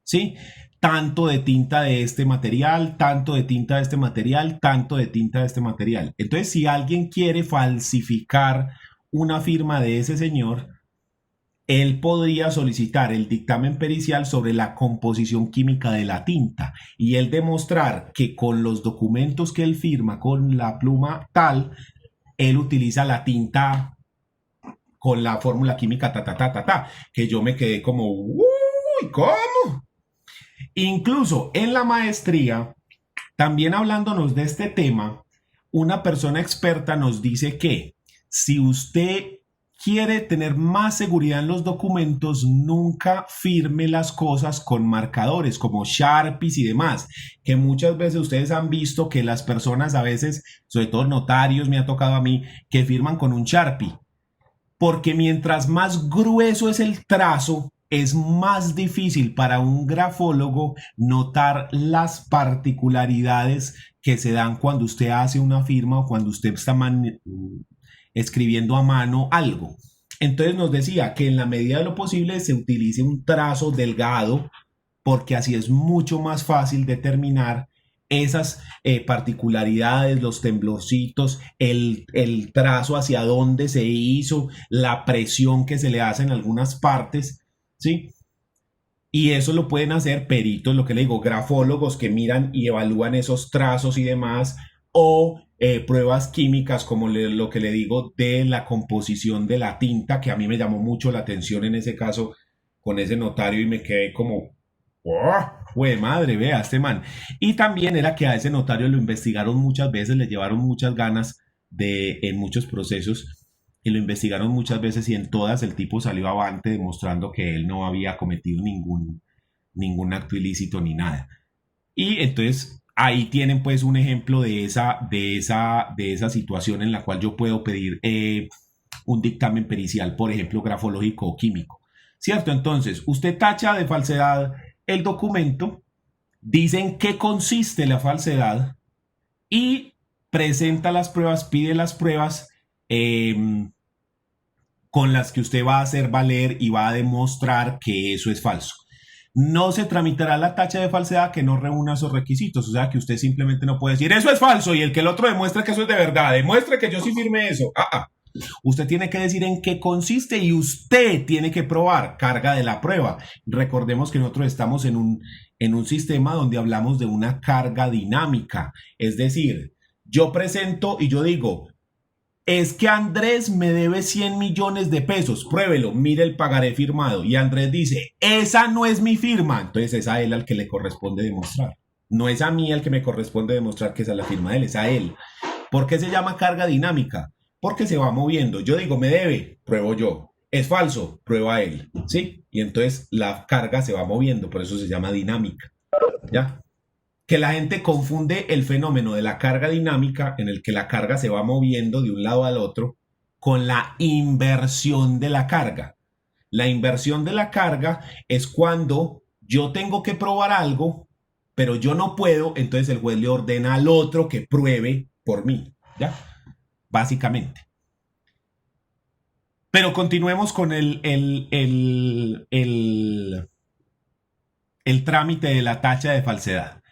¿sí? Tanto de tinta de este material, tanto de tinta de este material, tanto de tinta de este material. Entonces, si alguien quiere falsificar una firma de ese señor, él podría solicitar el dictamen pericial sobre la composición química de la tinta y él demostrar que con los documentos que él firma con la pluma tal, él utiliza la tinta con la fórmula química que yo me quedé como, uy, ¿cómo? Incluso en la maestría, también hablándonos de este tema, una persona experta nos dice que si usted quiere tener más seguridad en los documentos, nunca firme las cosas con marcadores como Sharpies y demás, que muchas veces ustedes han visto que las personas a veces, sobre todo notarios, me ha tocado a mí, que firman con un Sharpie, porque mientras más grueso es el trazo, es más difícil para un grafólogo notar las particularidades que se dan cuando usted hace una firma o cuando usted está escribiendo a mano algo. Entonces nos decía que en la medida de lo posible se utilice un trazo delgado, porque así es mucho más fácil determinar esas particularidades, los temblorcitos, el trazo hacia dónde se hizo, la presión que se le hace en algunas partes, ¿sí? Y eso lo pueden hacer peritos, lo que le digo, grafólogos que miran y evalúan esos trazos y demás, o pruebas químicas como lo que le digo de la composición de la tinta, que a mí me llamó mucho la atención en ese caso con ese notario y me quedé como, ¡oh! ¡Jue madre! Vea este man. Y también era que a ese notario lo investigaron muchas veces, le llevaron muchas ganas en muchos procesos y lo investigaron muchas veces y en todas el tipo salió avante demostrando que él no había cometido ningún acto ilícito ni nada. Y entonces ahí tienen pues un ejemplo de esa situación en la cual yo puedo pedir un dictamen pericial, por ejemplo, grafológico o químico. ¿Cierto? Entonces, usted tacha de falsedad el documento, dice en qué consiste la falsedad y presenta las pruebas, pide las pruebas con las que usted va a hacer valer y va a demostrar que eso es falso. No se tramitará la tacha de falsedad que no reúna esos requisitos, o sea que usted simplemente no puede decir eso es falso y el que el otro demuestre que eso es de verdad, demuestre que yo sí firmé eso. Usted tiene que decir en qué consiste y usted tiene que probar carga de la prueba. Recordemos que nosotros estamos en un sistema donde hablamos de una carga dinámica, es decir, yo presento y yo digo, es que Andrés me debe 100 millones de pesos, pruébelo, mire el pagaré firmado. Y Andrés dice, esa no es mi firma. Entonces es a él al que le corresponde demostrar. No es a mí al que me corresponde demostrar que esa es la firma de él, es a él. ¿Por qué se llama carga dinámica? Porque se va moviendo. Yo digo, me debe, pruebo yo. Es falso, prueba él. ¿Sí? Y entonces la carga se va moviendo, por eso se llama dinámica. ¿Ya? Que la gente confunde el fenómeno de la carga dinámica, en el que la carga se va moviendo de un lado al otro, con la inversión de la carga. La inversión de la carga es cuando yo tengo que probar algo, pero yo no puedo, entonces el juez le ordena al otro que pruebe por mí, ¿ya? Básicamente. Pero continuemos con el trámite de la tacha de falsedad.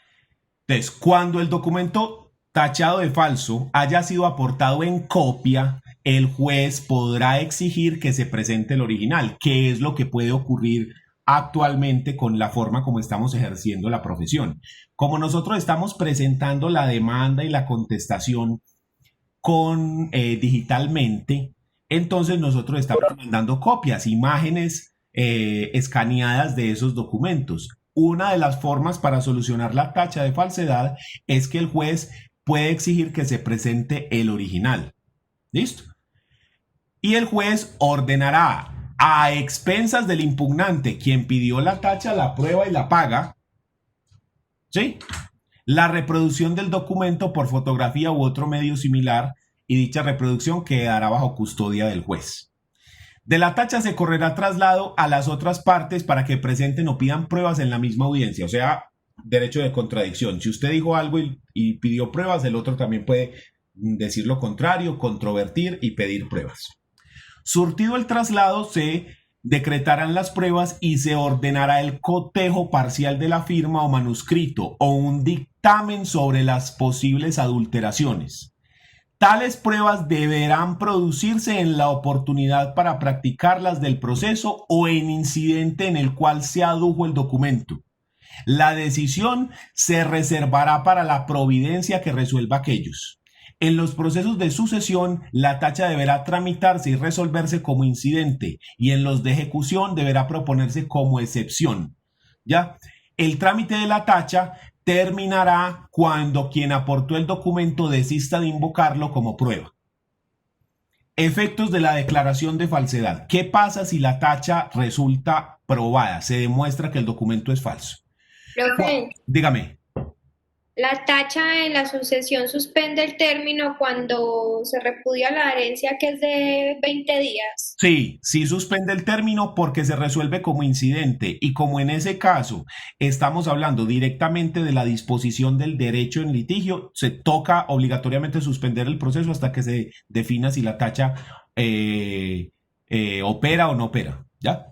Entonces, cuando el documento tachado de falso haya sido aportado en copia, el juez podrá exigir que se presente el original, que es lo que puede ocurrir actualmente con la forma como estamos ejerciendo la profesión. Como nosotros estamos presentando la demanda y la contestación digitalmente, entonces nosotros estamos mandando copias, imágenes escaneadas de esos documentos. Una de las formas para solucionar la tacha de falsedad es que el juez puede exigir que se presente el original. ¿Listo? Y el juez ordenará a expensas del impugnante, quien pidió la tacha, la prueba y la paga, ¿sí?, la reproducción del documento por fotografía u otro medio similar, y dicha reproducción quedará bajo custodia del juez. De la tacha se correrá traslado a las otras partes para que presenten o pidan pruebas en la misma audiencia, o sea, derecho de contradicción. Si usted dijo algo y pidió pruebas, el otro también puede decir lo contrario, controvertir y pedir pruebas. Surtido el traslado, se decretarán las pruebas y se ordenará el cotejo parcial de la firma o manuscrito o un dictamen sobre las posibles adulteraciones. Tales pruebas deberán producirse en la oportunidad para practicarlas del proceso o en incidente en el cual se adujo el documento. La decisión se reservará para la providencia que resuelva aquellos. En los procesos de sucesión, la tacha deberá tramitarse y resolverse como incidente, y en los de ejecución deberá proponerse como excepción. ¿Ya? El trámite de la tacha terminará cuando quien aportó el documento desista de invocarlo como prueba. Efectos de la declaración de falsedad. ¿Qué pasa si la tacha resulta probada? Se demuestra que el documento es falso. Profe, Dígame. La tacha en la sucesión suspende el término cuando se repudia la herencia que es de 20 días. Sí, sí suspende el término porque se resuelve como incidente y como en ese caso estamos hablando directamente de la disposición del derecho en litigio, se toca obligatoriamente suspender el proceso hasta que se defina si la tacha opera o no opera, ¿ya?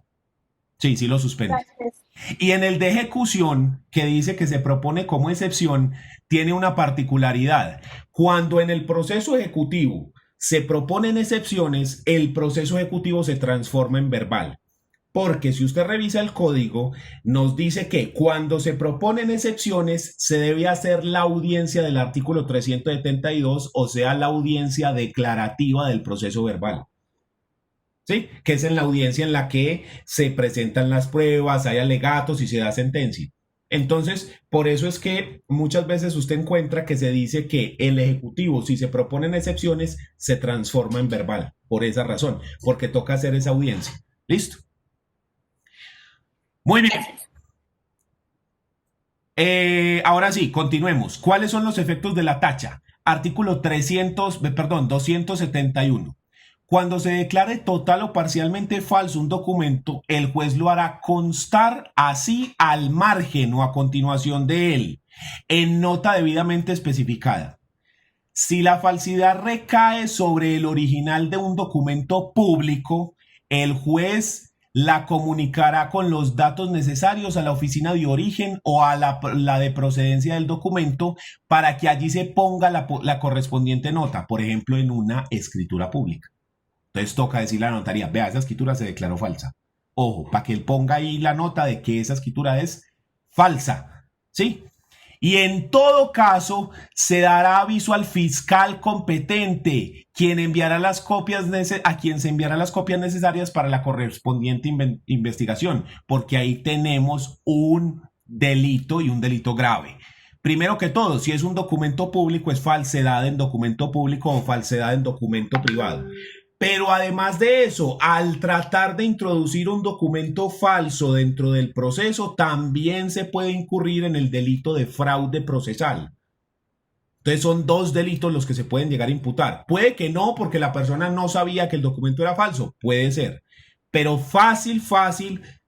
Sí, sí lo suspende. Gracias. Y en el de ejecución, que dice que se propone como excepción, tiene una particularidad. Cuando en el proceso ejecutivo se proponen excepciones, el proceso ejecutivo se transforma en verbal. Porque si usted revisa el código, nos dice que cuando se proponen excepciones, se debe hacer la audiencia del artículo 372, o sea, la audiencia declarativa del proceso verbal. ¿Sí? Que es en la audiencia en la que se presentan las pruebas, hay alegatos y se da sentencia. Entonces, por eso es que muchas veces usted encuentra que se dice que el ejecutivo, si se proponen excepciones, se transforma en verbal, por esa razón, porque toca hacer esa audiencia. ¿Listo? Muy bien. Ahora sí, continuemos. ¿Cuáles son los efectos de la tacha? Artículo 271. Cuando se declare total o parcialmente falso un documento, el juez lo hará constar así al margen o a continuación de él, en nota debidamente especificada. Si la falsidad recae sobre el original de un documento público, el juez la comunicará con los datos necesarios a la oficina de origen o a la de procedencia del documento para que allí se ponga la correspondiente nota, por ejemplo, en una escritura pública. Entonces toca decirle a la notaría, vea, esa escritura se declaró falsa. Ojo, para que él ponga ahí la nota de que esa escritura es falsa, ¿sí? Y en todo caso, se dará aviso al fiscal competente, quien enviará las copias a quien se enviará las copias necesarias para la correspondiente investigación, porque ahí tenemos un delito y un delito grave. Primero que todo, si es un documento público, es falsedad en documento público o falsedad en documento privado. Pero además de eso, al tratar de introducir un documento falso dentro del proceso, también se puede incurrir en el delito de fraude procesal. Entonces son dos delitos los que se pueden llegar a imputar. Puede que no, porque la persona no sabía que el documento era falso. Puede ser. Pero fácil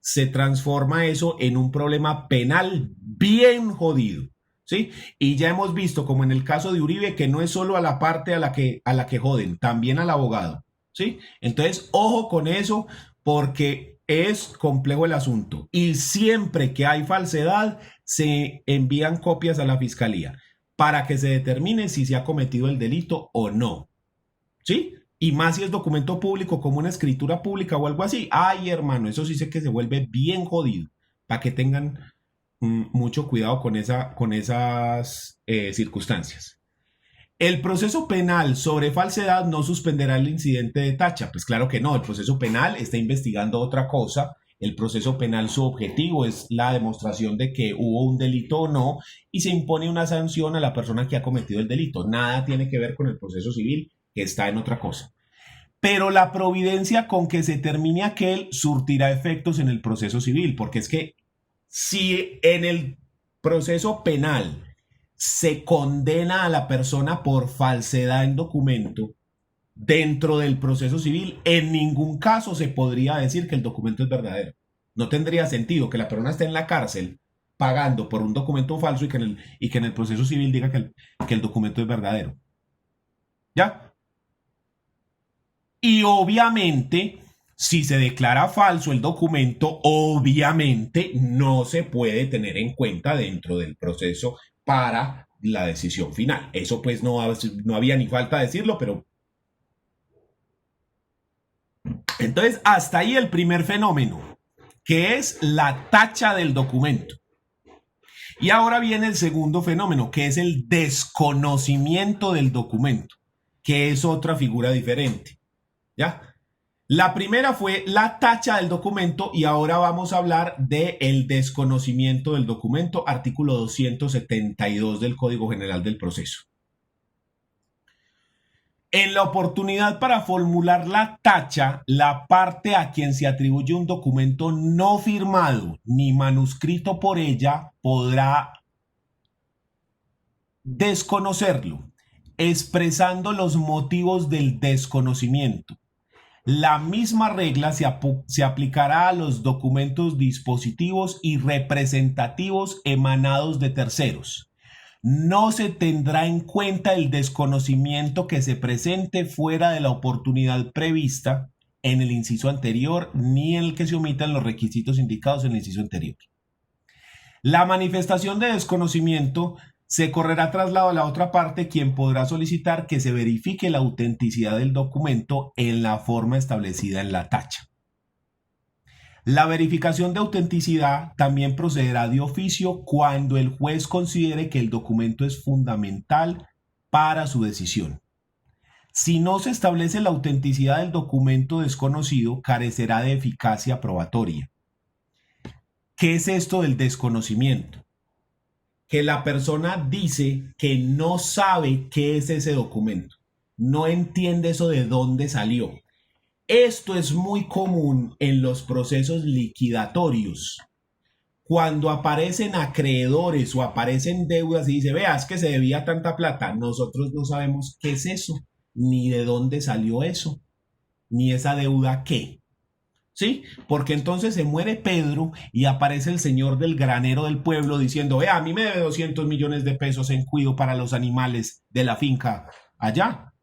se transforma eso en un problema penal bien jodido. ¿Sí? Y ya hemos visto, como en el caso de Uribe, que no es solo a la parte a la que joden, también al abogado. ¿Sí? Entonces, ojo con eso, porque es complejo el asunto. Y siempre que hay falsedad, se envían copias a la fiscalía para que se determine si se ha cometido el delito o no. ¿Sí? Y más si es documento público, como una escritura pública o algo así. Ay, hermano, eso sí sé que se vuelve bien jodido. Para que tengan mucho cuidado con esas circunstancias. ¿El proceso penal sobre falsedad no suspenderá el incidente de tacha? Pues claro que no, el proceso penal está investigando otra cosa. El proceso penal, su objetivo es la demostración de que hubo un delito o no y se impone una sanción a la persona que ha cometido el delito. Nada tiene que ver con el proceso civil, que está en otra cosa. Pero la providencia con que se termine aquel surtirá efectos en el proceso civil, porque es que si en el proceso penal se condena a la persona por falsedad en documento, dentro del proceso civil, en ningún caso se podría decir que el documento es verdadero. No tendría sentido que la persona esté en la cárcel pagando por un documento falso y que en el proceso civil diga que el documento es verdadero. ¿Ya? Y obviamente, si se declara falso el documento, obviamente no se puede tener en cuenta dentro del proceso para la decisión final. Eso pues no había ni falta decirlo, pero... Entonces, hasta ahí el primer fenómeno, que es la tacha del documento. Y ahora viene el segundo fenómeno, que es el desconocimiento del documento, que es otra figura diferente. ¿Ya? La primera fue la tacha del documento y ahora vamos a hablar del desconocimiento del documento, artículo 272 del Código General del Proceso. En la oportunidad para formular la tacha, la parte a quien se atribuye un documento no firmado ni manuscrito por ella podrá desconocerlo, expresando los motivos del desconocimiento. La misma regla se aplicará a los documentos dispositivos y representativos emanados de terceros. No se tendrá en cuenta el desconocimiento que se presente fuera de la oportunidad prevista en el inciso anterior, ni en el que se omitan los requisitos indicados en el inciso anterior. La manifestación de desconocimiento se correrá traslado a la otra parte, quien podrá solicitar que se verifique la autenticidad del documento en la forma establecida en la tacha. La verificación de autenticidad también procederá de oficio cuando el juez considere que el documento es fundamental para su decisión. Si no se establece la autenticidad del documento desconocido, carecerá de eficacia probatoria. ¿Qué es esto del desconocimiento? Que la persona dice que no sabe qué es ese documento, no entiende eso de dónde salió. Esto es muy común en los procesos liquidatorios. Cuando aparecen acreedores o aparecen deudas y dice, vea, es que se debía tanta plata, nosotros no sabemos qué es eso, ni de dónde salió eso, ni esa deuda qué. ¿Sí? Porque entonces se muere Pedro y aparece el señor del granero del pueblo diciendo, vea, a mí me debe 200 millones de pesos en cuido para los animales de la finca allá.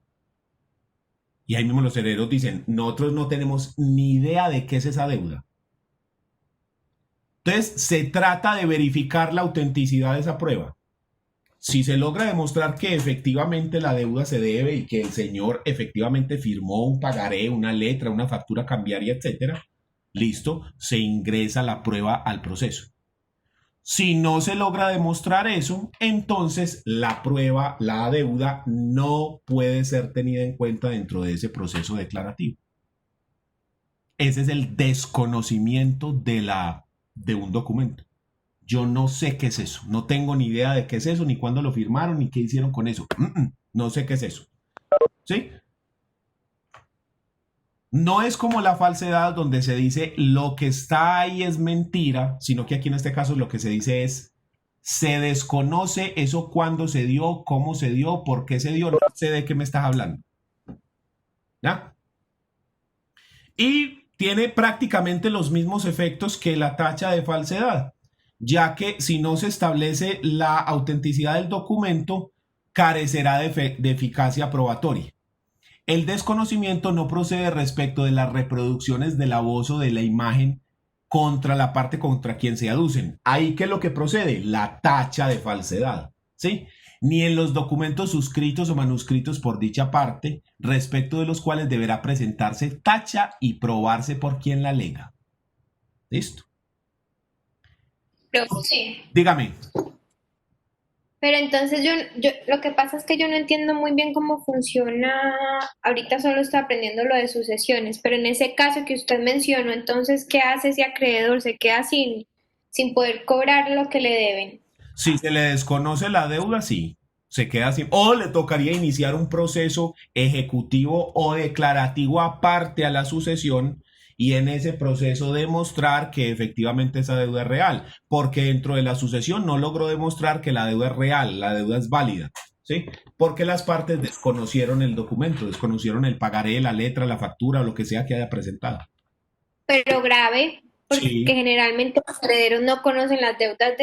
Y ahí mismo los herederos dicen, nosotros no tenemos ni idea de qué es esa deuda. Entonces, se trata de verificar la autenticidad de esa prueba. Si se logra demostrar que efectivamente la deuda se debe y que el señor efectivamente firmó un pagaré, una letra, una factura cambiaria, etcétera, listo, se ingresa la prueba al proceso. Si no se logra demostrar eso, entonces la prueba, la deuda, no puede ser tenida en cuenta dentro de ese proceso declarativo. Ese es el desconocimiento de un documento. Yo no sé qué es eso, no tengo ni idea de qué es eso, ni cuándo lo firmaron, ni qué hicieron con eso. No sé qué es eso. ¿Sí? No es como la falsedad donde se dice lo que está ahí es mentira, sino que aquí en este caso lo que se dice es se desconoce eso cuándo se dio, cómo se dio, por qué se dio, no sé de qué me estás hablando. ¿Ya? Y tiene prácticamente los mismos efectos que la tacha de falsedad, ya que si no se establece la autenticidad del documento, carecerá de eficacia probatoria. El desconocimiento no procede respecto de las reproducciones de la voz o de la imagen contra la parte contra quien se aducen. Ahí, ¿qué es lo que procede? La tacha de falsedad, ¿sí? Ni en los documentos suscritos o manuscritos por dicha parte, respecto de los cuales deberá presentarse tacha y probarse por quien la alega. ¿Listo? Pero sí. Dígame. Pero entonces yo lo que pasa es que yo no entiendo muy bien cómo funciona, ahorita solo estoy aprendiendo lo de sucesiones, pero en ese caso que usted mencionó, entonces, ¿qué hace ese acreedor? ¿Se queda sin poder cobrar lo que le deben? Si se le desconoce la deuda, sí, se queda sin, o le tocaría iniciar un proceso ejecutivo o declarativo aparte a la sucesión y en ese proceso demostrar que efectivamente esa deuda es real, porque dentro de la sucesión no logró demostrar que la deuda es real, la deuda es válida, ¿sí? Porque las partes desconocieron el documento, desconocieron el pagaré, la letra, la factura o lo que sea que haya presentado. Pero grave, porque Sí. generalmente los herederos no conocen las deudas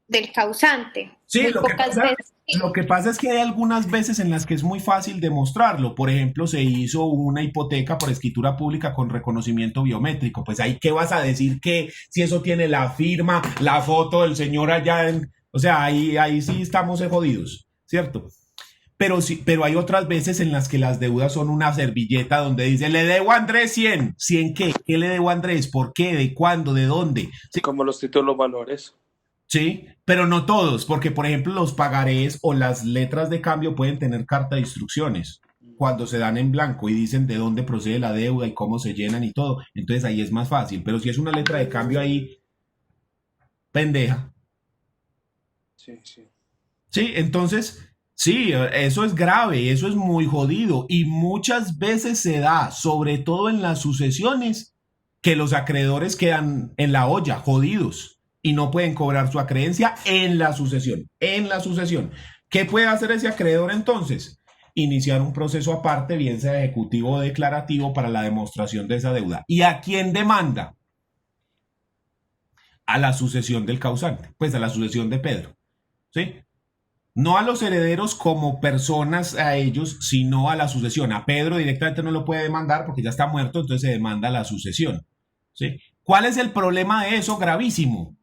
del causante. Sí, Muy lo que pocas pasa, veces. lo que pasa es que hay algunas veces en las que es muy fácil demostrarlo. Por ejemplo, se hizo una hipoteca por escritura pública con reconocimiento biométrico. Pues ahí, ¿qué vas a decir que si eso tiene la firma, la foto del señor allá? O sea, ahí sí estamos jodidos, ¿cierto? Pero sí, pero hay otras veces en las que las deudas son una servilleta donde dice, le debo a Andrés 100. ¿100 qué? ¿Qué le debo a Andrés? ¿Por qué? ¿De cuándo? ¿De dónde? Sí. Como los títulos valores. Sí, pero no todos, porque por ejemplo los pagarés o las letras de cambio pueden tener carta de instrucciones cuando se dan en blanco y dicen de dónde procede la deuda y cómo se llenan y todo. Entonces ahí es más fácil, pero si es una letra de cambio ahí, pendeja. Sí, sí. Sí, entonces, sí, eso es grave, eso es muy jodido y muchas veces se da, sobre todo en las sucesiones, que los acreedores quedan en la olla, jodidos. Y no pueden cobrar su acreencia en la sucesión, ¿Qué puede hacer ese acreedor entonces? Iniciar un proceso aparte, bien sea ejecutivo o declarativo, para la demostración de esa deuda. ¿Y a quién demanda? A la sucesión del causante, pues a la sucesión de Pedro, ¿sí? No a los herederos como personas a ellos, sino a la sucesión. A Pedro directamente no lo puede demandar porque ya está muerto, entonces se demanda la sucesión, ¿sí? ¿Cuál es el problema de eso? Gravísimo.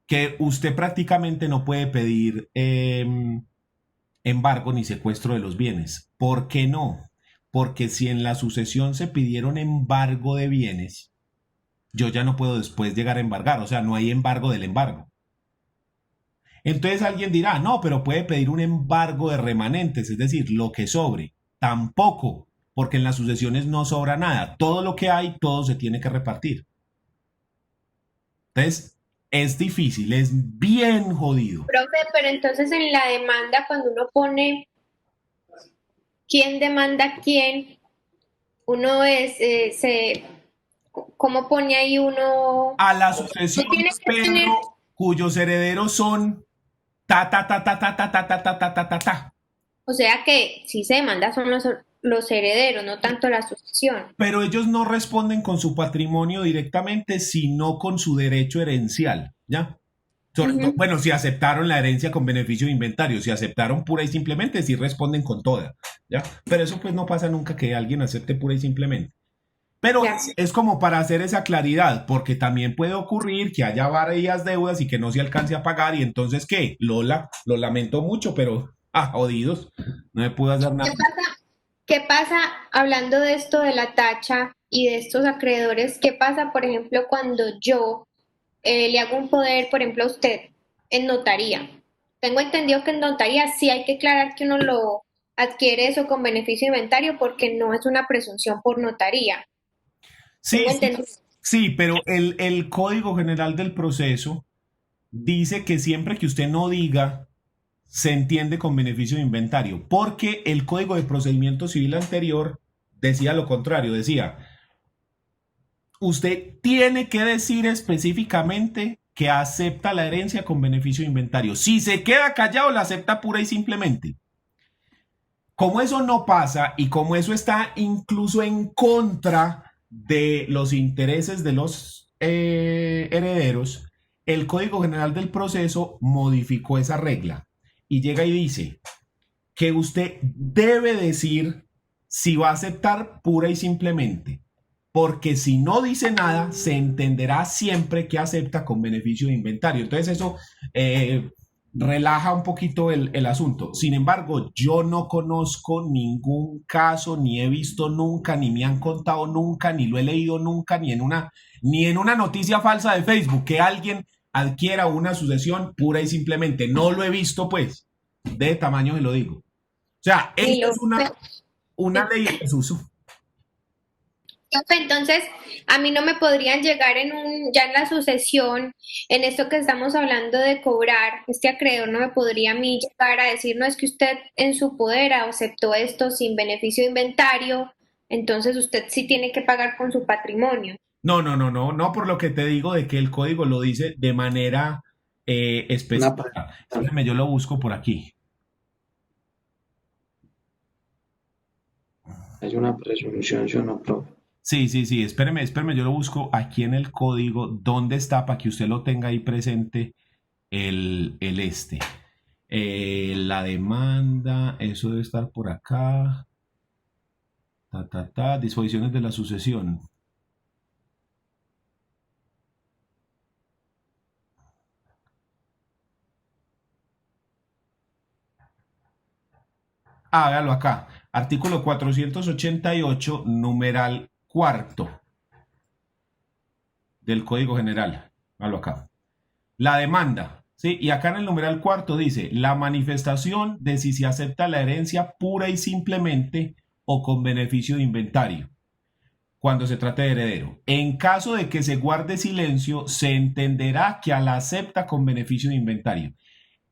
Que usted prácticamente no puede pedir embargo ni secuestro de los bienes. ¿Por qué no? Porque si en la sucesión se pidieron embargo de bienes, yo ya no puedo después llegar a embargar, o sea, no hay embargo del embargo. Entonces alguien dirá, no, pero puede pedir un embargo de remanentes, es decir, lo que sobre. Tampoco, porque en las sucesiones no sobra nada. Todo lo que hay, todo se tiene que repartir. Entonces, es difícil, es bien jodido. Profe, pero entonces en la demanda, cuando uno pone quién demanda a quién, uno ¿cómo pone ahí uno? A la sucesión Tú tienes de que tener- Pedro, cuyos herederos son ta, ta, ta, ta, ta, ta, ta, ta, ta, ta, ta, ta, ta. O sea que si se demanda son los herederos, no tanto la sucesión. Pero ellos no responden con su patrimonio directamente, sino con su derecho herencial, ¿ya? Bueno, si aceptaron la herencia con beneficio de inventario, si aceptaron pura y simplemente, sí responden con toda, ¿ya? Pero eso pues no pasa nunca que alguien acepte pura y simplemente. Pero Ya. es como para hacer esa claridad, porque también puede ocurrir que haya varias deudas y que no se alcance a pagar, y entonces, ¿qué? Lola, lo lamento mucho, pero, jodidos, no me puedo hacer nada. ¿Qué pasa hablando de esto de la tacha y de estos acreedores? ¿Qué pasa, por ejemplo, cuando yo le hago un poder, por ejemplo, a usted en notaría? Tengo entendido que en notaría sí hay que aclarar que uno lo adquiere eso con beneficio de inventario porque no es una presunción por notaría. Sí, Tengo sí, entendido. sí, pero el Código General del Proceso dice que siempre que usted no diga, se entiende con beneficio de inventario, porque el Código de Procedimiento Civil anterior decía lo contrario, decía, usted tiene que decir específicamente que acepta la herencia con beneficio de inventario. Si se queda callado, la acepta pura y simplemente. Como eso no pasa y como eso está incluso en contra de los intereses de los herederos, el Código General del Proceso modificó esa regla y llega y dice que usted debe decir si va a aceptar pura y simplemente, porque si no dice nada, se entenderá siempre que acepta con beneficio de inventario. Entonces eso relaja un poquito el asunto. Sin embargo, yo no conozco ningún caso, ni he visto nunca, ni me han contado nunca, ni lo he leído nunca, ni en una noticia falsa de Facebook, que alguien adquiera una sucesión pura y simplemente. No lo he visto, pues, de tamaño se lo digo. O sea, esto es una ley en desuso. Entonces, a mí no me podrían llegar ya en la sucesión, en esto que estamos hablando de cobrar, este acreedor no me podría a mí llegar a decir, no, es que usted en su poder aceptó esto sin beneficio de inventario, entonces usted sí tiene que pagar con su patrimonio. No, por lo que te digo de que el código lo dice de manera específica. Déjame, yo lo busco por aquí. Hay una presunción, yo no, profe. Sí, espéreme, yo lo busco aquí en el código. ¿Dónde está? Para que usted lo tenga ahí presente la demanda, eso debe estar por acá. Disposiciones de la sucesión. Hágalo acá. Artículo 488, numeral cuarto del Código General. Hágalo acá. La demanda, ¿sí? Y acá en el numeral cuarto dice, la manifestación de si se acepta la herencia pura y simplemente o con beneficio de inventario, cuando se trate de heredero. En caso de que se guarde silencio, se entenderá que la acepta con beneficio de inventario.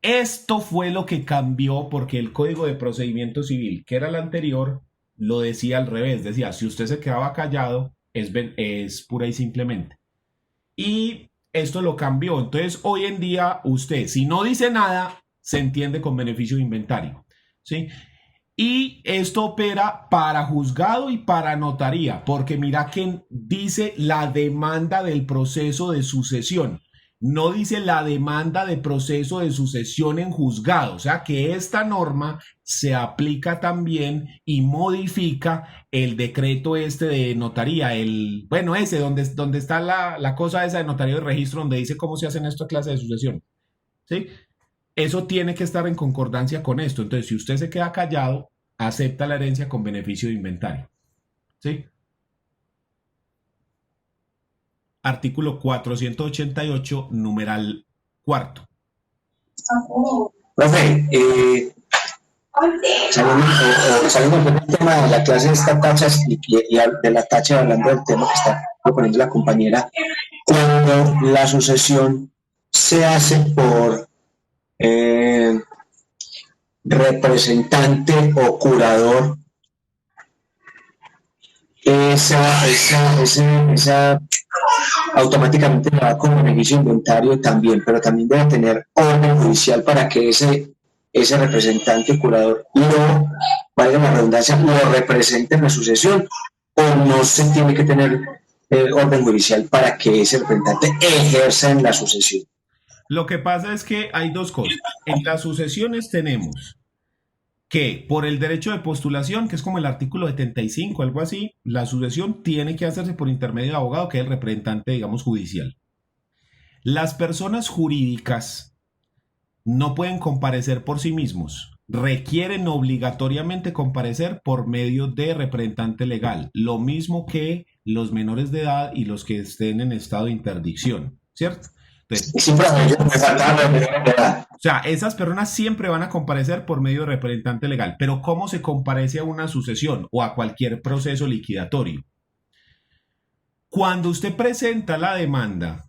Esto fue lo que cambió porque el Código de Procedimiento Civil, que era el anterior, lo decía al revés. Decía, si usted se quedaba callado, es pura y simplemente. Y esto lo cambió. Entonces, hoy en día, usted, si no dice nada, se entiende con beneficio de inventario, ¿sí? Y esto opera para juzgado y para notaría, porque mira que dice la demanda del proceso de sucesión, no dice la demanda de proceso de sucesión en juzgado, o sea que esta norma se aplica también y modifica el decreto este de notaría, bueno, ese donde está la cosa esa de notario de registro, donde dice cómo se hacen esta clase de sucesión, ¿sí? Eso tiene que estar en concordancia con esto. Entonces, si usted se queda callado, acepta la herencia con beneficio de inventario. ¿Sí? Artículo 488, numeral cuarto. Profe, saliendo del tema de la clase de estas tachas y de la tacha, hablando del tema que está proponiendo la compañera, cuando la sucesión se hace por representante o curador, esa automáticamente le va con beneficio inventario también, pero también debe tener orden judicial para que ese representante o curador valga la redundancia, lo represente en la sucesión, o no se tiene que tener orden judicial para que ese representante ejerza en la sucesión. Lo que pasa es que hay dos cosas. En las sucesiones tenemos que por el derecho de postulación, que es como el artículo 75, algo así, la sucesión tiene que hacerse por intermedio de abogado, que es el representante, digamos, judicial. Las personas jurídicas no pueden comparecer por sí mismos, requieren obligatoriamente comparecer por medio de representante legal, lo mismo que los menores de edad y los que estén en estado de interdicción, ¿cierto? Entonces, o sea, esas personas siempre van a comparecer por medio de representante legal, pero ¿cómo se comparece a una sucesión o a cualquier proceso liquidatorio? Cuando usted presenta la demanda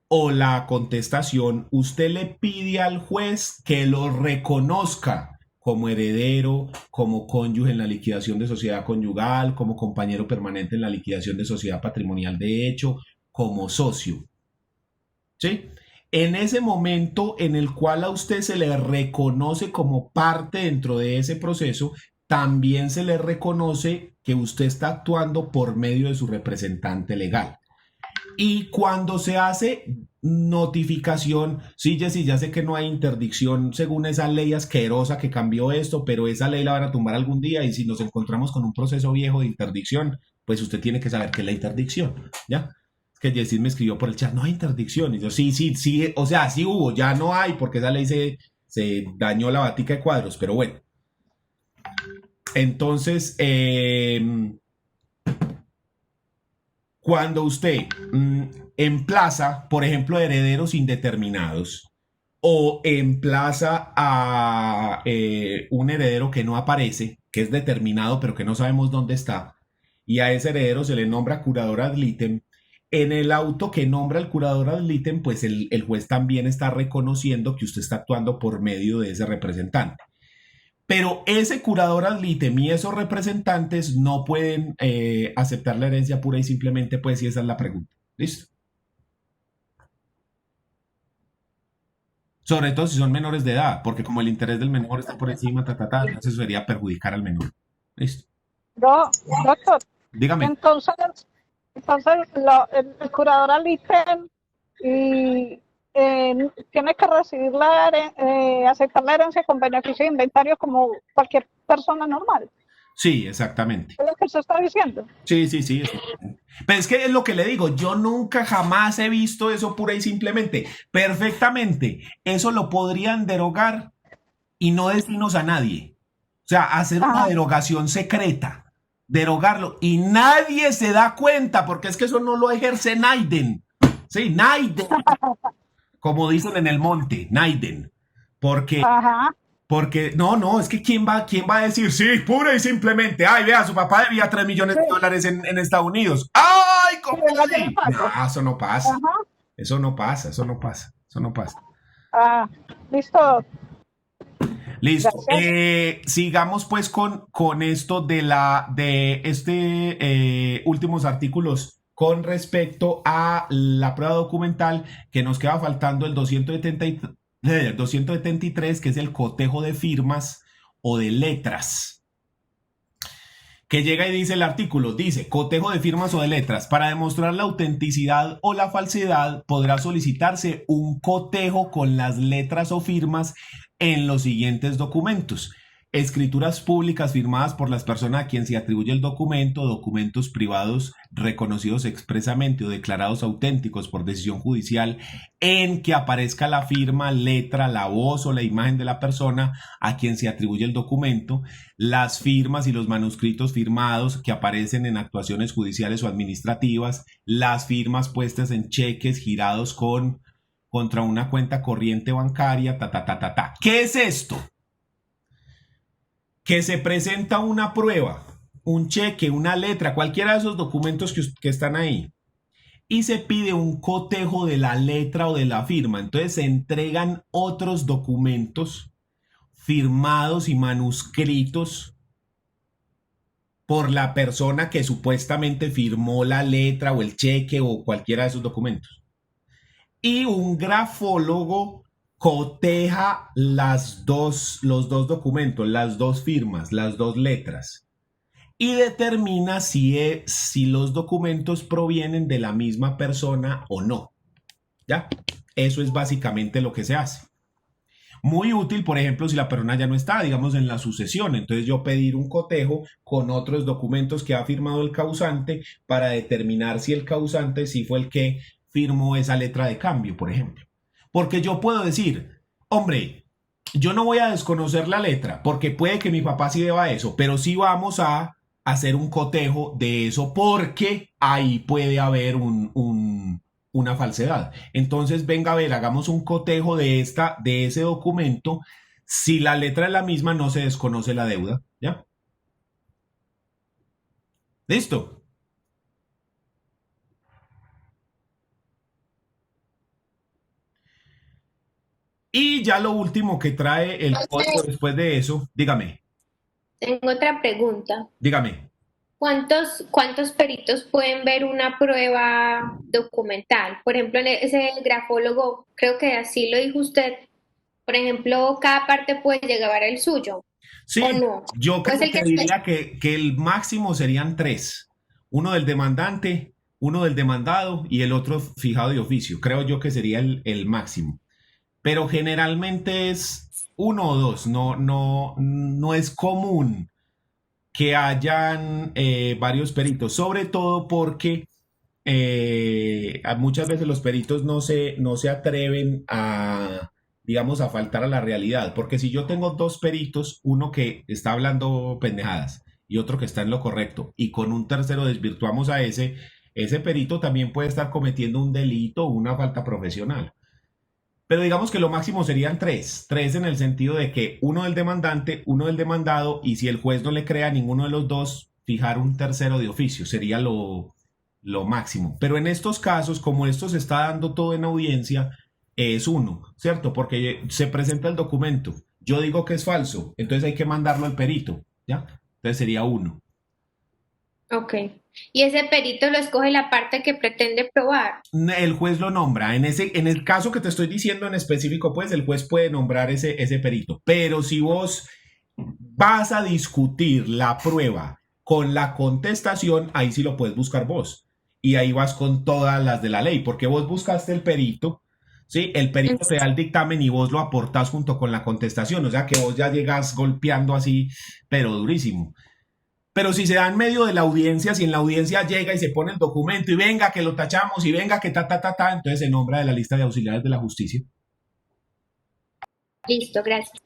o la contestación, usted le pide al juez que lo reconozca como heredero, como cónyuge en la liquidación de sociedad conyugal, como compañero permanente en la liquidación de sociedad patrimonial de hecho, como socio. ¿Sí? En ese momento en el cual a usted se le reconoce como parte dentro de ese proceso, también se le reconoce que usted está actuando por medio de su representante legal. Y cuando se hace notificación, sí, Jessy, ya sé que no hay interdicción según esa ley asquerosa que cambió esto, pero esa ley la van a tumbar algún día y si nos encontramos con un proceso viejo de interdicción, pues usted tiene que saber qué es la interdicción, ¿ya? Que Jessy me escribió por el chat, no hay interdicción. Y yo, sí, o sea, sí hubo, ya no hay, porque esa ley se dañó la batica de cuadros, pero bueno. Entonces, cuando usted emplaza, por ejemplo, herederos indeterminados, o emplaza a un heredero que no aparece, que es determinado, pero que no sabemos dónde está, y a ese heredero se le nombra curador ad litem, en el auto que nombra el curador ad litem, pues el juez también está reconociendo que usted está actuando por medio de ese representante. Pero ese curador ad litem y esos representantes no pueden aceptar la herencia pura y simplemente, pues, si esa es la pregunta. ¿Listo? Sobre todo si son menores de edad, porque como el interés del menor está por encima, entonces eso sería perjudicar al menor. ¿Listo? Doctor, Dígame. entonces el curador ad litem y tiene que recibir aceptar la herencia con beneficio de inventario como cualquier persona normal. Sí, exactamente. ¿Es lo que usted está diciendo? Sí. Pero es que es lo que le digo, yo nunca jamás he visto eso pura y simplemente. Perfectamente, eso lo podrían derogar y no decirnos a nadie. O sea, hacer una derogación secreta. Derogarlo y nadie se da cuenta porque es que eso no lo ejerce Naiden. Sí, Naiden. Como dicen en el monte, Naiden. Porque no, es que ¿quién va a decir? Sí, pura y simplemente, ay, vea, su papá debía $3 millones en Estados Unidos. ¡Ay, cómo así! No, eso no pasa. Eso no pasa. Listo. Listo. Sigamos pues con esto de últimos artículos con respecto a la prueba documental, que nos queda faltando el 273 273, que es el cotejo de firmas o de letras. Que llega y dice el artículo, dice, cotejo de firmas o de letras. Para demostrar la autenticidad o la falsedad, podrá solicitarse un cotejo con las letras o firmas en los siguientes documentos. Escrituras públicas firmadas por las personas a quien se atribuye el documento, documentos privados reconocidos expresamente o declarados auténticos por decisión judicial en que aparezca la firma, letra, la voz o la imagen de la persona a quien se atribuye el documento, las firmas y los manuscritos firmados que aparecen en actuaciones judiciales o administrativas, las firmas puestas en cheques girados contra una cuenta corriente bancaria, ¿Qué es esto? Que se presenta una prueba, un cheque, una letra, cualquiera de esos documentos que están ahí, y se pide un cotejo de la letra o de la firma. Entonces se entregan otros documentos firmados y manuscritos por la persona que supuestamente firmó la letra o el cheque o cualquiera de esos documentos. Y un grafólogo coteja los dos documentos, las dos firmas, las dos letras, y determina si los documentos provienen de la misma persona o no. ¿Ya? Eso es básicamente lo que se hace. Muy útil, por ejemplo, si la persona ya no está, digamos, en la sucesión. Entonces yo pedir un cotejo con otros documentos que ha firmado el causante para determinar si el causante sí fue el que firmó esa letra de cambio, por ejemplo. Porque yo puedo decir, hombre, yo no voy a desconocer la letra, porque puede que mi papá sí deba eso, pero sí vamos a hacer un cotejo de eso, porque ahí puede haber una falsedad. Entonces, venga a ver, hagamos un cotejo de ese documento. Si la letra es la misma, no se desconoce la deuda, ¿ya? ¿Listo? Y ya lo último que trae el código después de eso, dígame, Tengo otra pregunta. dígame. ¿Cuántos peritos pueden ver una prueba documental? Por ejemplo, en ese grafólogo, creo que así lo dijo usted. Por ejemplo, cada parte puede llevar el suyo. Sí, ¿O no? yo creo Pues el que que diría que el máximo serían 3. Uno del demandante, uno del demandado y el otro fijado de oficio. Creo yo que sería el máximo. Pero generalmente es 1 o 2. No es común que hayan varios peritos, sobre todo porque muchas veces los peritos no se atreven a, digamos, a faltar a la realidad, porque si yo tengo 2 peritos, uno que está hablando pendejadas y otro que está en lo correcto, y con un tercero desvirtuamos a ese perito también puede estar cometiendo un delito o una falta profesional. Pero digamos que lo máximo serían 3 en el sentido de que uno del demandante, uno del demandado, y si el juez no le crea a ninguno de los dos, fijar un tercero de oficio sería lo máximo. Pero en estos casos, como esto se está dando todo en audiencia, es 1, ¿cierto? Porque se presenta el documento, yo digo que es falso, entonces hay que mandarlo al perito, ¿ya? Entonces sería 1. Ok. Y ese perito lo escoge la parte que pretende probar. El juez lo nombra. En el caso que te estoy diciendo en específico, pues el juez puede nombrar ese perito. Pero si vos vas a discutir la prueba con la contestación, ahí sí lo puedes buscar vos. Y ahí vas con todas las de la ley, porque vos buscaste el perito, ¿sí? El perito te da el dictamen y vos lo aportás junto con la contestación. O sea que vos ya llegas golpeando así, pero durísimo. Pero si se da en medio de la audiencia, si en la audiencia llega y se pone el documento y venga que lo tachamos y venga que entonces se nombra de la lista de auxiliares de la justicia. Listo, gracias.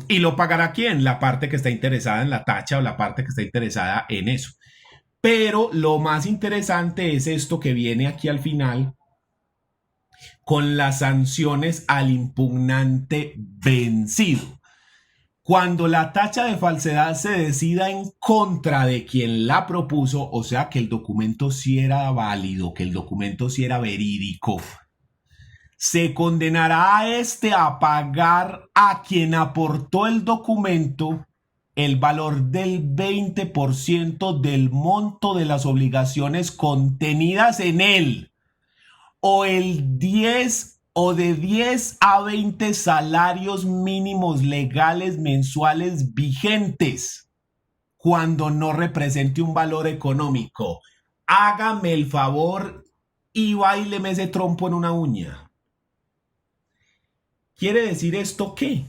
¿Y lo pagará quién? La parte que está interesada en la tacha o la parte que está interesada en eso. Pero lo más interesante es esto que viene aquí al final con las sanciones al impugnante vencido. Cuando la tacha de falsedad se decida en contra de quien la propuso, o sea que el documento sí era válido, que el documento sí era verídico, se condenará a a pagar a quien aportó el documento el valor del 20% del monto de las obligaciones contenidas en él, o el 10 o de 10 a 20 salarios mínimos legales mensuales vigentes cuando no represente un valor económico. Hágame el favor y báileme ese trompo en una uña. ¿Quiere decir esto qué?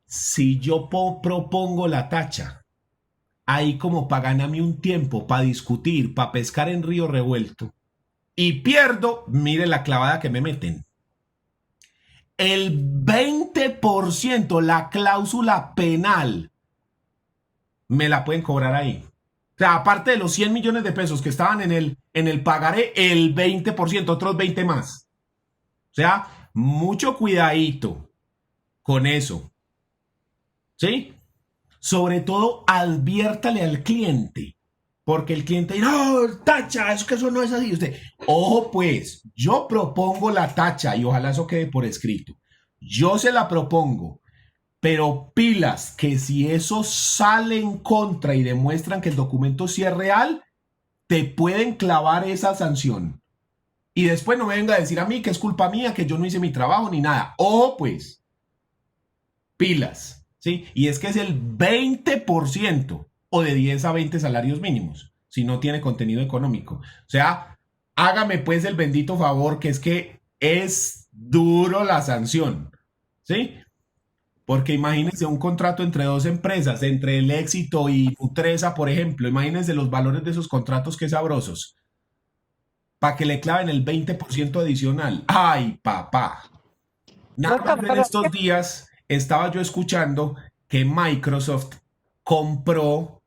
Si yo propongo la tacha, ahí como para ganarme un tiempo, para discutir, para pescar en río revuelto, y pierdo, mire la clavada que me meten. El 20%, la cláusula penal, me la pueden cobrar ahí. O sea, aparte de los 100 millones de pesos que estaban en el pagaré, el 20%, otros 20 más. O sea, mucho cuidadito con eso. ¿Sí? Sobre todo, adviértale al cliente. Porque el cliente dice, no, tacha, es que eso no es así. Usted, ojo pues, yo propongo la tacha y ojalá eso quede por escrito. Yo se la propongo, pero pilas que si eso sale en contra y demuestran que el documento sí es real, te pueden clavar esa sanción. Y después no me venga a decir a mí que es culpa mía, que yo no hice mi trabajo ni nada. Ojo pues, pilas, ¿sí? Y es que es el 20%. O de 10 a 20 salarios mínimos, si no tiene contenido económico. O sea, hágame pues el bendito favor, que es duro la sanción, ¿sí? Porque imagínense un contrato entre dos empresas, entre el Éxito y Nutresa, por ejemplo, imagínense los valores de esos contratos, qué sabrosos, para que le claven el 20% adicional. ¡Ay, papá! Nada Doctor, más en pero estos días estaba yo escuchando que Microsoft compró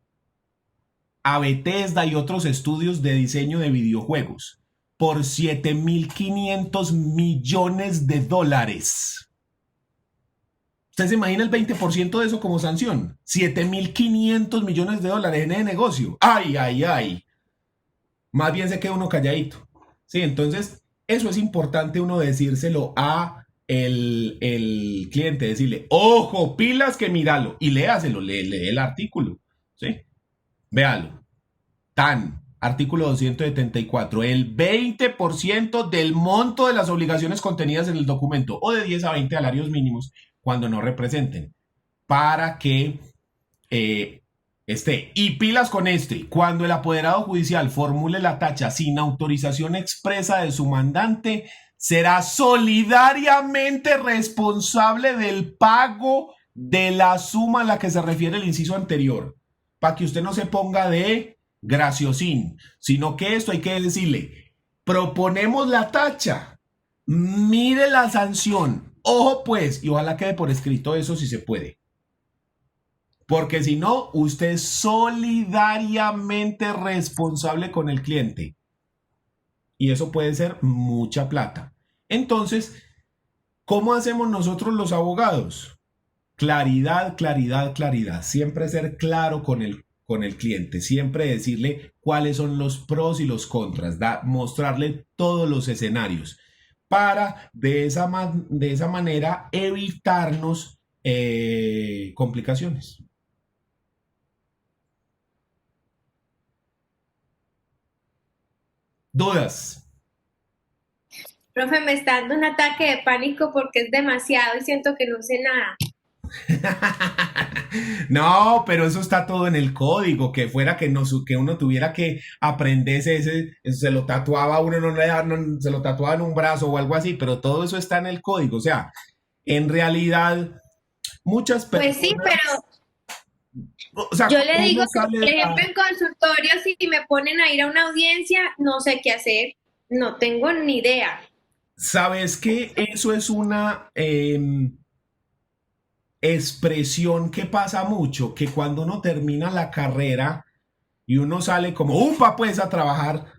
a Bethesda y otros estudios de diseño de videojuegos por $7.500 millones. ¿Usted se imagina el 20% de eso como sanción? $7.500 millones en ese negocio. ¡Ay, ay, ay! Más bien se queda uno calladito. Sí, entonces eso es importante uno decírselo a el cliente, decirle, ojo, pilas que míralo, y léaselo, lee el artículo, ¿sí? Véalo. Artículo 274. El 20% del monto de las obligaciones contenidas en el documento o de 10 a 20 salarios mínimos cuando no representen. Para que esté. Y pilas con cuando el apoderado judicial formule la tacha sin autorización expresa de su mandante, será solidariamente responsable del pago de la suma a la que se refiere el inciso anterior. Para que usted no se ponga de graciosín, sino que esto hay que decirle, proponemos la tacha, mire la sanción, ojo pues, y ojalá quede por escrito eso si se puede. Porque si no, usted es solidariamente responsable con el cliente. Y eso puede ser mucha plata. Entonces, ¿cómo hacemos nosotros los abogados? Claridad, claridad, claridad. Siempre ser claro con el cliente. Siempre decirle cuáles son los pros y los contras. Mostrarle todos los escenarios. Para de esa manera evitarnos complicaciones. ¿Dudas? Profe, me está dando un ataque de pánico porque es demasiado y siento que no sé nada. No, pero eso está todo en el código, que fuera que uno tuviera que aprenderse eso se lo tatuaba a uno, se lo tatuaba en un brazo o algo así, pero todo eso está en el código. O sea, en realidad, muchas personas... Pues sí, pero o sea, yo le digo que, sale por ejemplo, en consultorio, si me ponen a ir a una audiencia, no sé qué hacer, no tengo ni idea. ¿Sabes qué? Eso es una expresión que pasa mucho, que cuando uno termina la carrera y uno sale como, ¡upa! Pues a trabajar,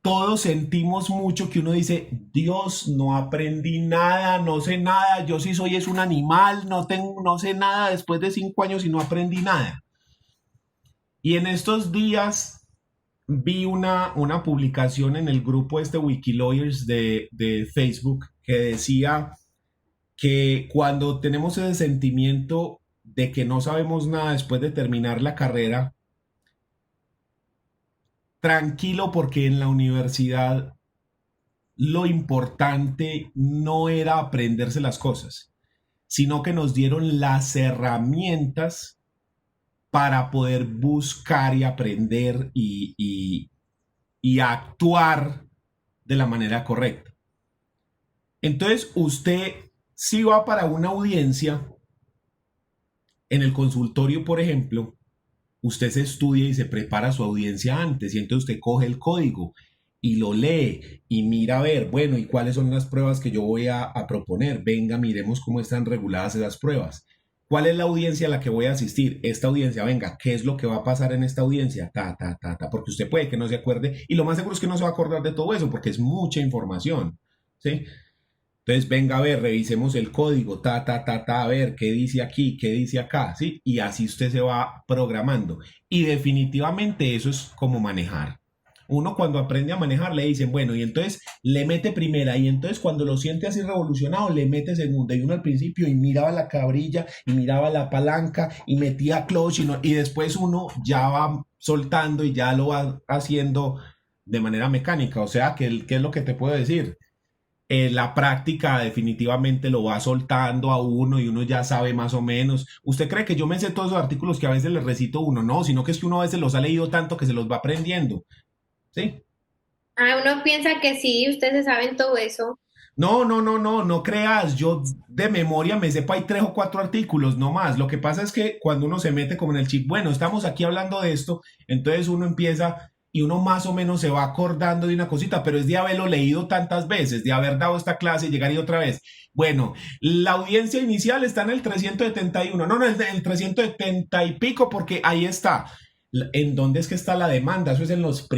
todos sentimos mucho que uno dice, Dios, no aprendí nada, no sé nada, yo sí soy un animal, no sé nada después de 5 años y no aprendí nada. Y en estos días vi una publicación en el grupo Wikilawyers de Facebook que decía que cuando tenemos ese sentimiento de que no sabemos nada después de terminar la carrera, tranquilo porque en la universidad lo importante no era aprenderse las cosas, sino que nos dieron las herramientas para poder buscar y aprender y actuar de la manera correcta. Entonces, usted si va para una audiencia, en el consultorio, por ejemplo, usted se estudia y se prepara su audiencia antes, y entonces usted coge el código y lo lee y mira a ver, bueno, ¿y cuáles son las pruebas que yo voy a proponer? Venga, miremos cómo están reguladas esas pruebas. ¿Cuál es la audiencia a la que voy a asistir? Esta audiencia, venga, ¿qué es lo que va a pasar en esta audiencia? Porque usted puede que no se acuerde, y lo más seguro es que no se va a acordar de todo eso, porque es mucha información, ¿sí? Entonces, venga a ver, revisemos el código, a ver qué dice aquí, qué dice acá, ¿sí? Y así usted se va programando. Y definitivamente eso es como manejar. Uno cuando aprende a manejar le dicen, bueno, y entonces le mete primera, y entonces cuando lo siente así revolucionado, le mete segunda. Y uno al principio y miraba la cabrilla, y miraba la palanca, y metía clutch, y después uno ya va soltando y ya lo va haciendo de manera mecánica. O sea, ¿qué es lo que te puedo decir? La práctica definitivamente lo va soltando a uno y uno ya sabe más o menos. ¿Usted cree que yo me sé todos esos artículos que a veces le recito uno? No, sino que es que uno a veces los ha leído tanto que se los va aprendiendo. ¿Sí? Ah, uno piensa que sí, ustedes saben todo eso. No creas, yo de memoria me sepa hay 3 o 4 artículos, no más. Lo que pasa es que cuando uno se mete como en el chip, bueno, estamos aquí hablando de esto, entonces uno empieza y uno más o menos se va acordando de una cosita, pero es de haberlo leído tantas veces, de haber dado esta clase y llegar y otra vez. Bueno, la audiencia inicial está en el 371, no, en el 370 y pico, porque ahí está. ¿En dónde es que está la demanda? Eso es en los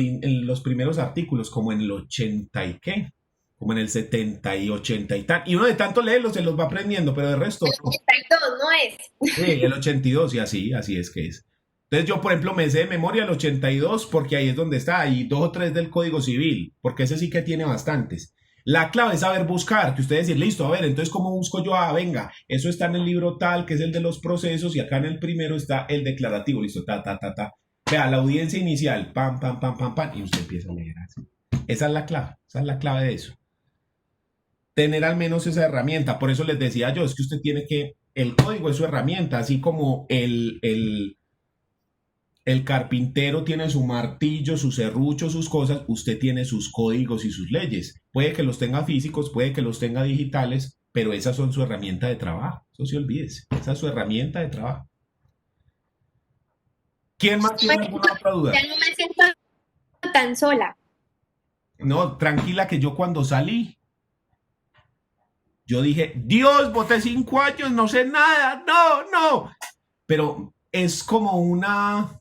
primeros artículos, como en el 80 y qué, como en el 70 y 80 y tal. Y uno de tanto leerlos se los va aprendiendo, pero de resto. El 82 no es. Sí, el 82 y así es que es. Entonces yo, por ejemplo, me sé de memoria el 82 porque ahí es donde está, y 2 o 3 del Código Civil, porque ese sí que tiene bastantes. La clave es saber buscar, que usted decir, listo, a ver, entonces ¿cómo busco yo? Ah, venga, eso está en el libro tal, que es el de los procesos, y acá en el primero está el declarativo, listo, Vea, la audiencia inicial, pam, y usted empieza a leer así. Esa es la clave de eso. Tener al menos esa herramienta, por eso les decía yo, es que usted tiene que, el código es su herramienta, así como el carpintero tiene su martillo, su serrucho, sus cosas, usted tiene sus códigos y sus leyes. Puede que los tenga físicos, puede que los tenga digitales, pero esas son su herramienta de trabajo. Eso sí, olvídese. Esa es su herramienta de trabajo. ¿Quién más tiene alguna otra duda? Ya no me siento tan sola. No, tranquila que yo cuando salí, yo dije, Dios, boté 5 años, no sé nada, no. Pero es como una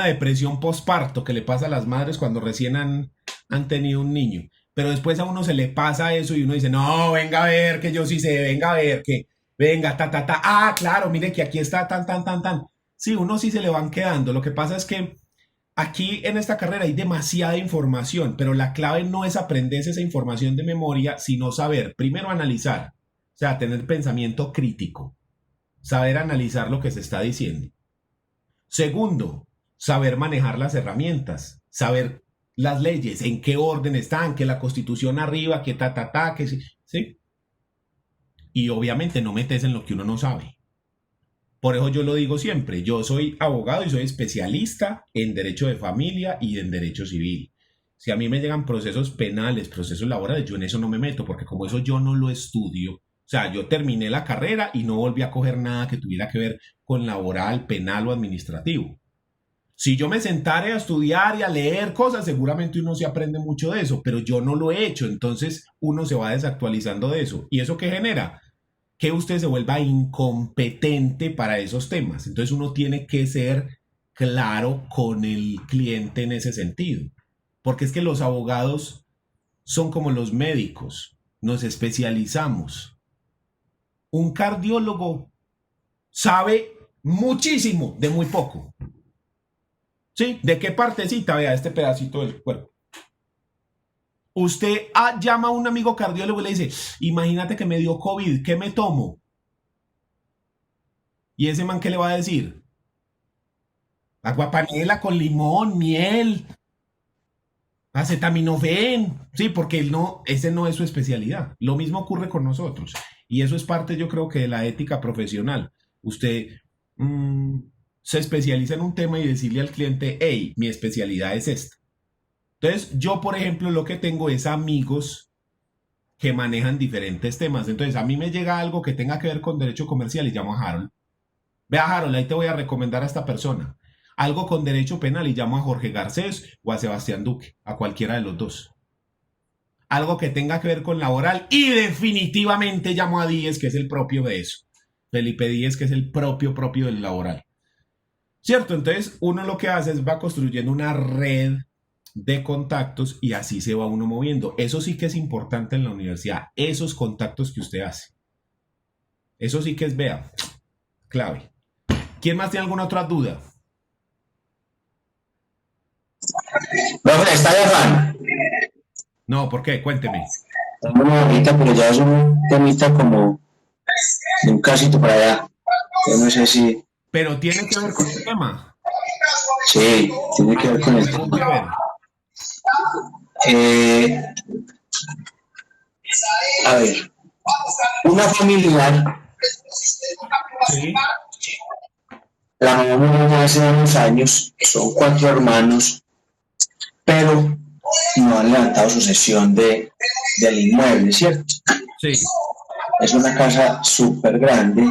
depresión postparto que le pasa a las madres cuando recién han tenido un niño. Pero después a uno se le pasa eso y uno dice, no, venga a ver que yo sí sé, venga a ver que, venga, ah, claro, mire que aquí está tan. Sí, uno sí se le van quedando. Lo que pasa es que aquí en esta carrera hay demasiada información, pero la clave no es aprenderse esa información de memoria, sino saber, primero analizar, o sea, tener pensamiento crítico, saber analizar lo que se está diciendo. Segundo, saber manejar las herramientas, saber las leyes, en qué orden están, que la constitución arriba, que que sí. Y obviamente no metes en lo que uno no sabe. Por eso yo lo digo siempre, yo soy abogado y soy especialista en derecho de familia y en derecho civil. Si a mí me llegan procesos penales, procesos laborales, yo en eso no me meto, porque como eso yo no lo estudio, o sea, yo terminé la carrera y no volví a coger nada que tuviera que ver con laboral, penal o administrativo. Si yo me sentara a estudiar y a leer cosas, seguramente uno se aprende mucho de eso, pero yo no lo he hecho, entonces uno se va desactualizando de eso. ¿Y eso qué genera? Que usted se vuelva incompetente para esos temas. Entonces uno tiene que ser claro con el cliente en ese sentido. Porque es que los abogados son como los médicos, nos especializamos. Un cardiólogo sabe muchísimo de muy poco. ¿Sí? ¿De qué partecita? Vea, este pedacito del cuerpo. Usted llama a un amigo cardiólogo y le dice, imagínate que me dio COVID, ¿qué me tomo? ¿Y ese man qué le va a decir? Agua panela con limón, miel. Acetaminofén, sí, porque ese no es su especialidad. Lo mismo ocurre con nosotros. Y eso es parte, yo creo que de la ética profesional. Usted se especializa en un tema y decirle al cliente, hey, mi especialidad es esta. Entonces, yo, por ejemplo, lo que tengo es amigos que manejan diferentes temas. Entonces, a mí me llega algo que tenga que ver con derecho comercial y llamo a Harold. Ve a Harold, ahí te voy a recomendar a esta persona. Algo con derecho penal y llamo a Jorge Garcés o a Sebastián Duque, a cualquiera de los dos. Algo que tenga que ver con laboral y definitivamente llamo a Díez, que es el propio de eso. Felipe Díez, que es el propio del laboral. ¿Cierto? Entonces uno lo que hace es va construyendo una red de contactos y así se va uno moviendo. Eso sí que es importante en la universidad, esos contactos que usted hace. Eso sí que es, vea, clave. ¿Quién más tiene alguna otra duda? Profe, ¿está de afán? No, ¿por qué? Cuénteme. Tengo una ahorita, pero ya es un temita como de un casito para allá. Yo no sé si... Pero tiene que ver con el tema. Sí, tiene que ver con el Tiene que tema. ver. A ver, una familiar, Sí. la mamá murió hace unos años, son 4 hermanos, pero no han levantado sucesión del inmueble, ¿cierto? Sí. Es una casa súper grande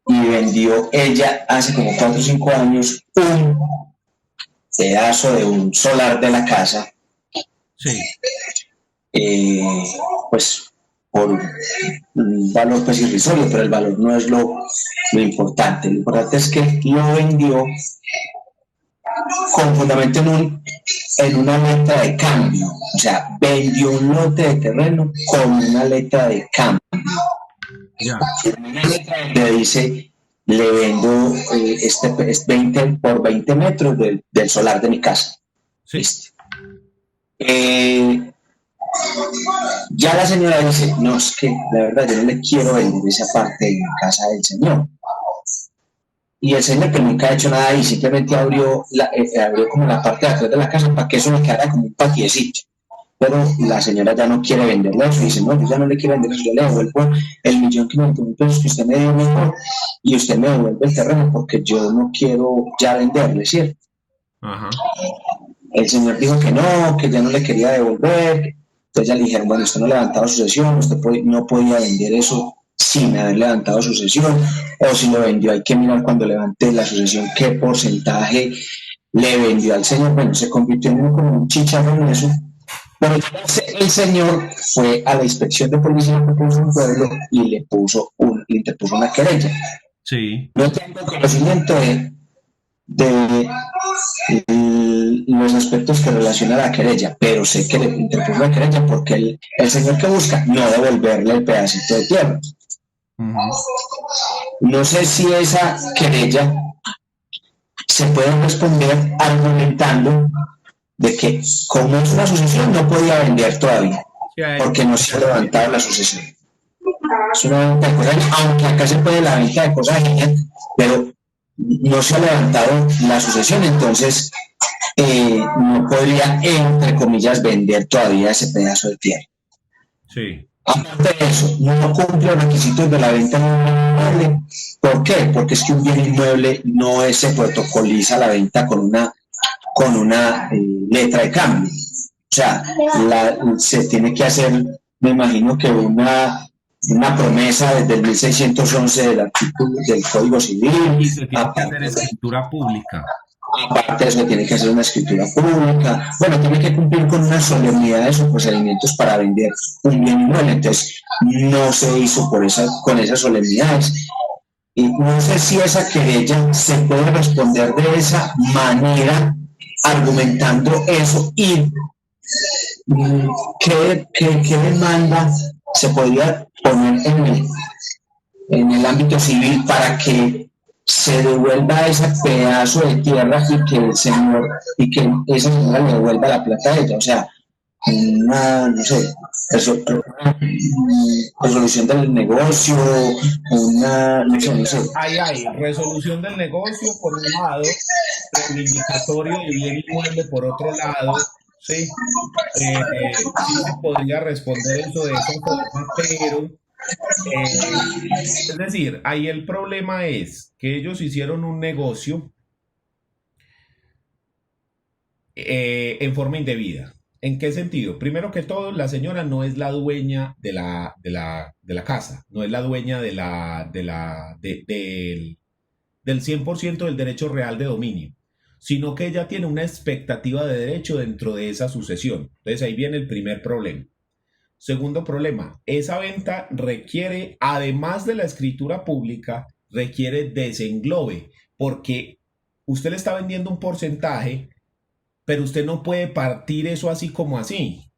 y vendió ella hace como 4 o 5 años un pedazo de un solar de la casa, Sí. pues por un valor pues irrisorio, pero el valor no es lo importante. Lo importante es que lo vendió con fundamento en una letra de cambio, o sea, vendió un lote de terreno con una letra de cambio. Ya. Una letra le dice, le vendo 20 por 20 metros del solar de mi casa. Sí. ¿Viste? Ya la señora dice, no, es que la verdad yo no le quiero vender esa parte de la casa del señor. Y el señor que nunca ha hecho nada ahí, simplemente abrió como la parte de atrás de la casa para que eso le quedara como un patiecito. Pero la señora ya no quiere venderle eso y dice, no, yo ya no le quiero vender eso, yo le devuelvo el 1.500.000 pesos que usted me dio mejor y usted me devuelve el terreno porque yo no quiero ya venderle, ¿cierto? Ajá. El señor dijo que ya no le quería devolver. Entonces ya le dijeron, bueno, usted no ha levantado sucesión, usted no podía vender eso sin haber levantado sucesión, o si lo vendió hay que mirar cuando levante la sucesión qué porcentaje le vendió al señor. Bueno, se convirtió en como un chicharrón en eso. Pero el señor fue a la inspección de policía de un pueblo y le interpuso una querella. Sí. No tengo conocimiento de los aspectos que relaciona la querella, pero sé que le interpuso la querella porque el señor que busca no devolverle el pedacito de tierra. No sé si esa querella se puede responder argumentando de que como es una sucesión no podía vender todavía porque no se ha levantado la sucesión. Es una venta de cosas, aunque acá se puede la venta de cosas ajenas, pero no se ha levantado la sucesión, entonces no podría, entre comillas, vender todavía ese pedazo de tierra. Sí. Aparte de eso, no cumple los requisitos de la venta de un inmueble. ¿Por qué? Porque es que un bien inmueble no se protocoliza la venta con una letra de cambio. O sea, se tiene que hacer, me imagino que una promesa desde el 1611 del artículo del Código Civil. Y se tiene que hacer escritura pública. Aparte de eso, tiene que hacer una escritura pública. Bueno, tiene que cumplir con una solemnidad de sus procedimientos para vender un bien inmueble. Entonces, no se hizo con esas solemnidades. Y no sé si esa querella se puede responder de esa manera, argumentando eso. Y ¿qué demanda se podría poner en el ámbito civil para que se devuelva ese pedazo de tierra y que esa señora le devuelva la plata a ella? O sea, no sé, resolución del negocio, no sé. Hay resolución del negocio por un lado, reivindicatorio de bien inmueble por otro lado, ¿sí? Sí se podría responder eso de esa forma, pero, es decir, ahí el problema es que ellos hicieron un negocio en forma indebida. ¿En qué sentido? Primero que todo, la señora no es la dueña de la casa, no es la dueña del 100% del derecho real de dominio, sino que ella tiene una expectativa de derecho dentro de esa sucesión. Entonces ahí viene el primer problema. Segundo problema, esa venta requiere, además de la escritura pública, requiere desenglobe, porque usted le está vendiendo un porcentaje, pero usted no puede partir eso así como así.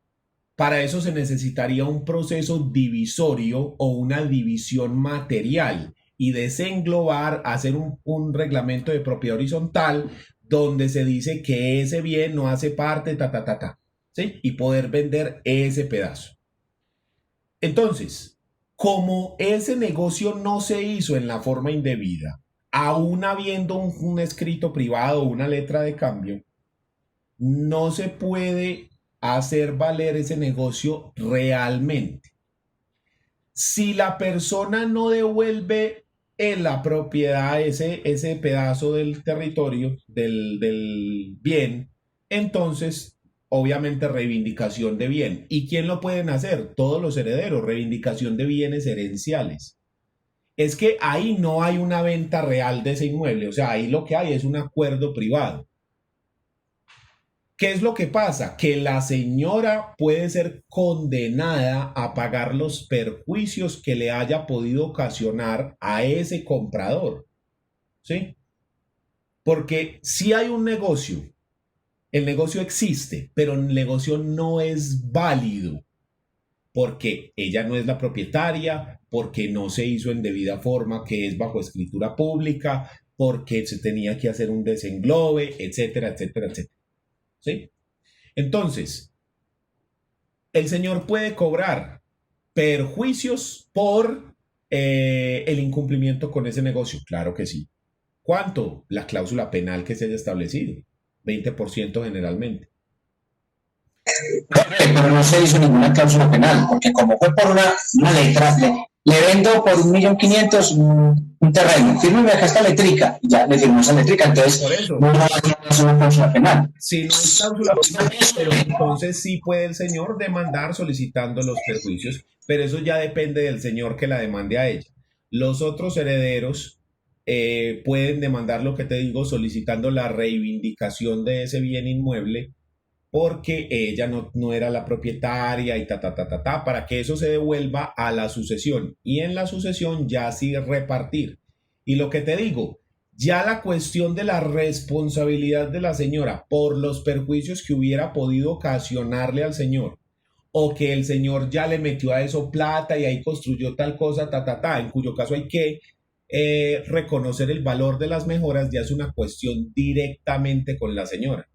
Para eso se necesitaría un proceso divisorio o una división material y desenglobar, hacer un reglamento de propiedad horizontal donde se dice que ese bien no hace parte, ¿sí? Y poder vender ese pedazo. Entonces, como ese negocio no se hizo en la forma indebida, aún habiendo un escrito privado o una letra de cambio, no se puede hacer valer ese negocio realmente. Si la persona no devuelve en la propiedad ese pedazo del territorio, del bien, entonces obviamente reivindicación de bien. ¿Y quién lo pueden hacer? Todos los herederos, reivindicación de bienes herenciales. Es que ahí no hay una venta real de ese inmueble, o sea, ahí lo que hay es un acuerdo privado. ¿Qué es lo que pasa? Que la señora puede ser condenada a pagar los perjuicios que le haya podido ocasionar a ese comprador, ¿sí? Porque si hay un negocio, el negocio existe, pero el negocio no es válido porque ella no es la propietaria, porque no se hizo en debida forma, que es bajo escritura pública, porque se tenía que hacer un desenglobe, etcétera, etcétera, etcétera. ¿Sí? Entonces, el señor puede cobrar perjuicios por el incumplimiento con ese negocio. Claro que sí. ¿Cuánto? La cláusula penal que se haya establecido. 20% generalmente. Pero no se hizo ninguna cláusula penal, porque como fue por una letra, le vendo por 1.500.000 un terreno, fírmeme acá esta letrica, y ya le firmó esa letrica, entonces Por eso, no hay una cláusula penal. si no hay cláusula penal, pero entonces sí puede el señor demandar solicitando los perjuicios, pero eso ya depende del señor que la demande a ella. Los otros herederos pueden demandar, lo que te digo, solicitando la reivindicación de ese bien inmueble porque ella no era la propietaria y para que eso se devuelva a la sucesión. Y en la sucesión ya sí repartir. Y lo que te digo, ya la cuestión de la responsabilidad de la señora por los perjuicios que hubiera podido ocasionarle al señor, o que el señor ya le metió a eso plata y ahí construyó tal cosa, en cuyo caso hay que reconocer el valor de las mejoras, ya es una cuestión directamente con la señora.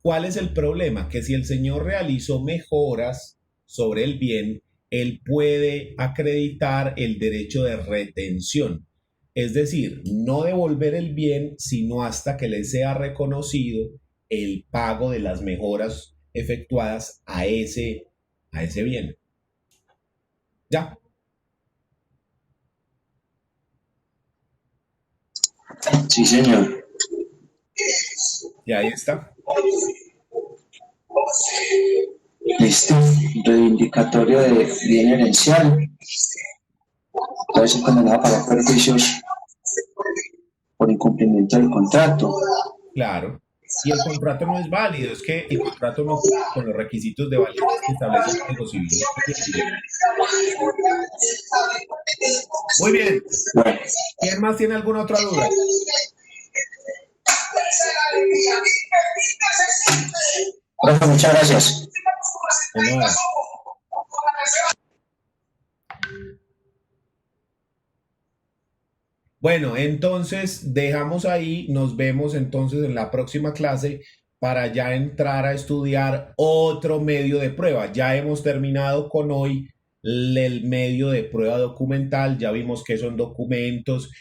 ¿Cuál es el problema? Que si el señor realizó mejoras sobre el bien, él puede acreditar el derecho de retención. Es decir, no devolver el bien, sino hasta que le sea reconocido el pago de las mejoras efectuadas a ese bien. ¿Ya? Sí, señor. Y ahí está. Listo. Reivindicatorio de bien herencial. Puede ser condenado a pagar perjuicios por incumplimiento del contrato. Claro. Y el contrato no es válido, es que el contrato no cumple con los requisitos de validez que establece el Código Civil. Muy bien. Bueno, ¿Quién más tiene alguna otra duda? profe, muchas gracias. De nada. Bueno, entonces dejamos ahí, nos vemos entonces en la próxima clase para ya entrar a estudiar otro medio de prueba. Ya hemos terminado con hoy el medio de prueba documental, ya vimos qué son documentos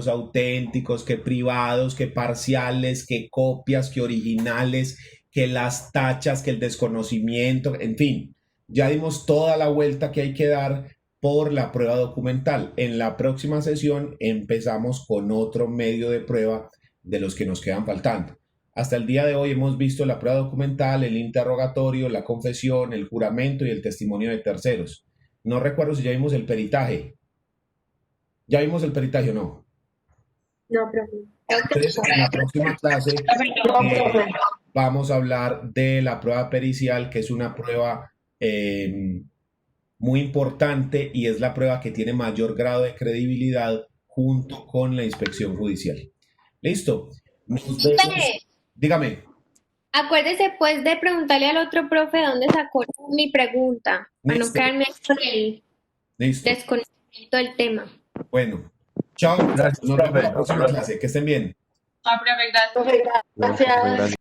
auténticos, qué privados, qué parciales, qué copias, qué originales, que las tachas, que el desconocimiento, en fin, ya dimos toda la vuelta que hay que dar por la prueba documental. En la próxima sesión empezamos con otro medio de prueba de los que nos quedan faltando. Hasta el día de hoy hemos visto la prueba documental, el interrogatorio, la confesión, el juramento y el testimonio de terceros. No recuerdo si ya vimos el peritaje. ¿Ya vimos el peritaje o no? No, profe. Entonces, en la próxima clase vamos a hablar de la prueba pericial, que es una prueba muy importante y es la prueba que tiene mayor grado de credibilidad junto con la inspección judicial. ¿Listo? Nos vemos. Espere. Dígame. Acuérdese pues de preguntarle al otro profe dónde sacó mi pregunta, para no Listo. quedarme con el Listo. desconocimiento del tema. Bueno. Chao. Gracias, Nos vemos en la profe. próxima clase. Que estén bien. Gracias.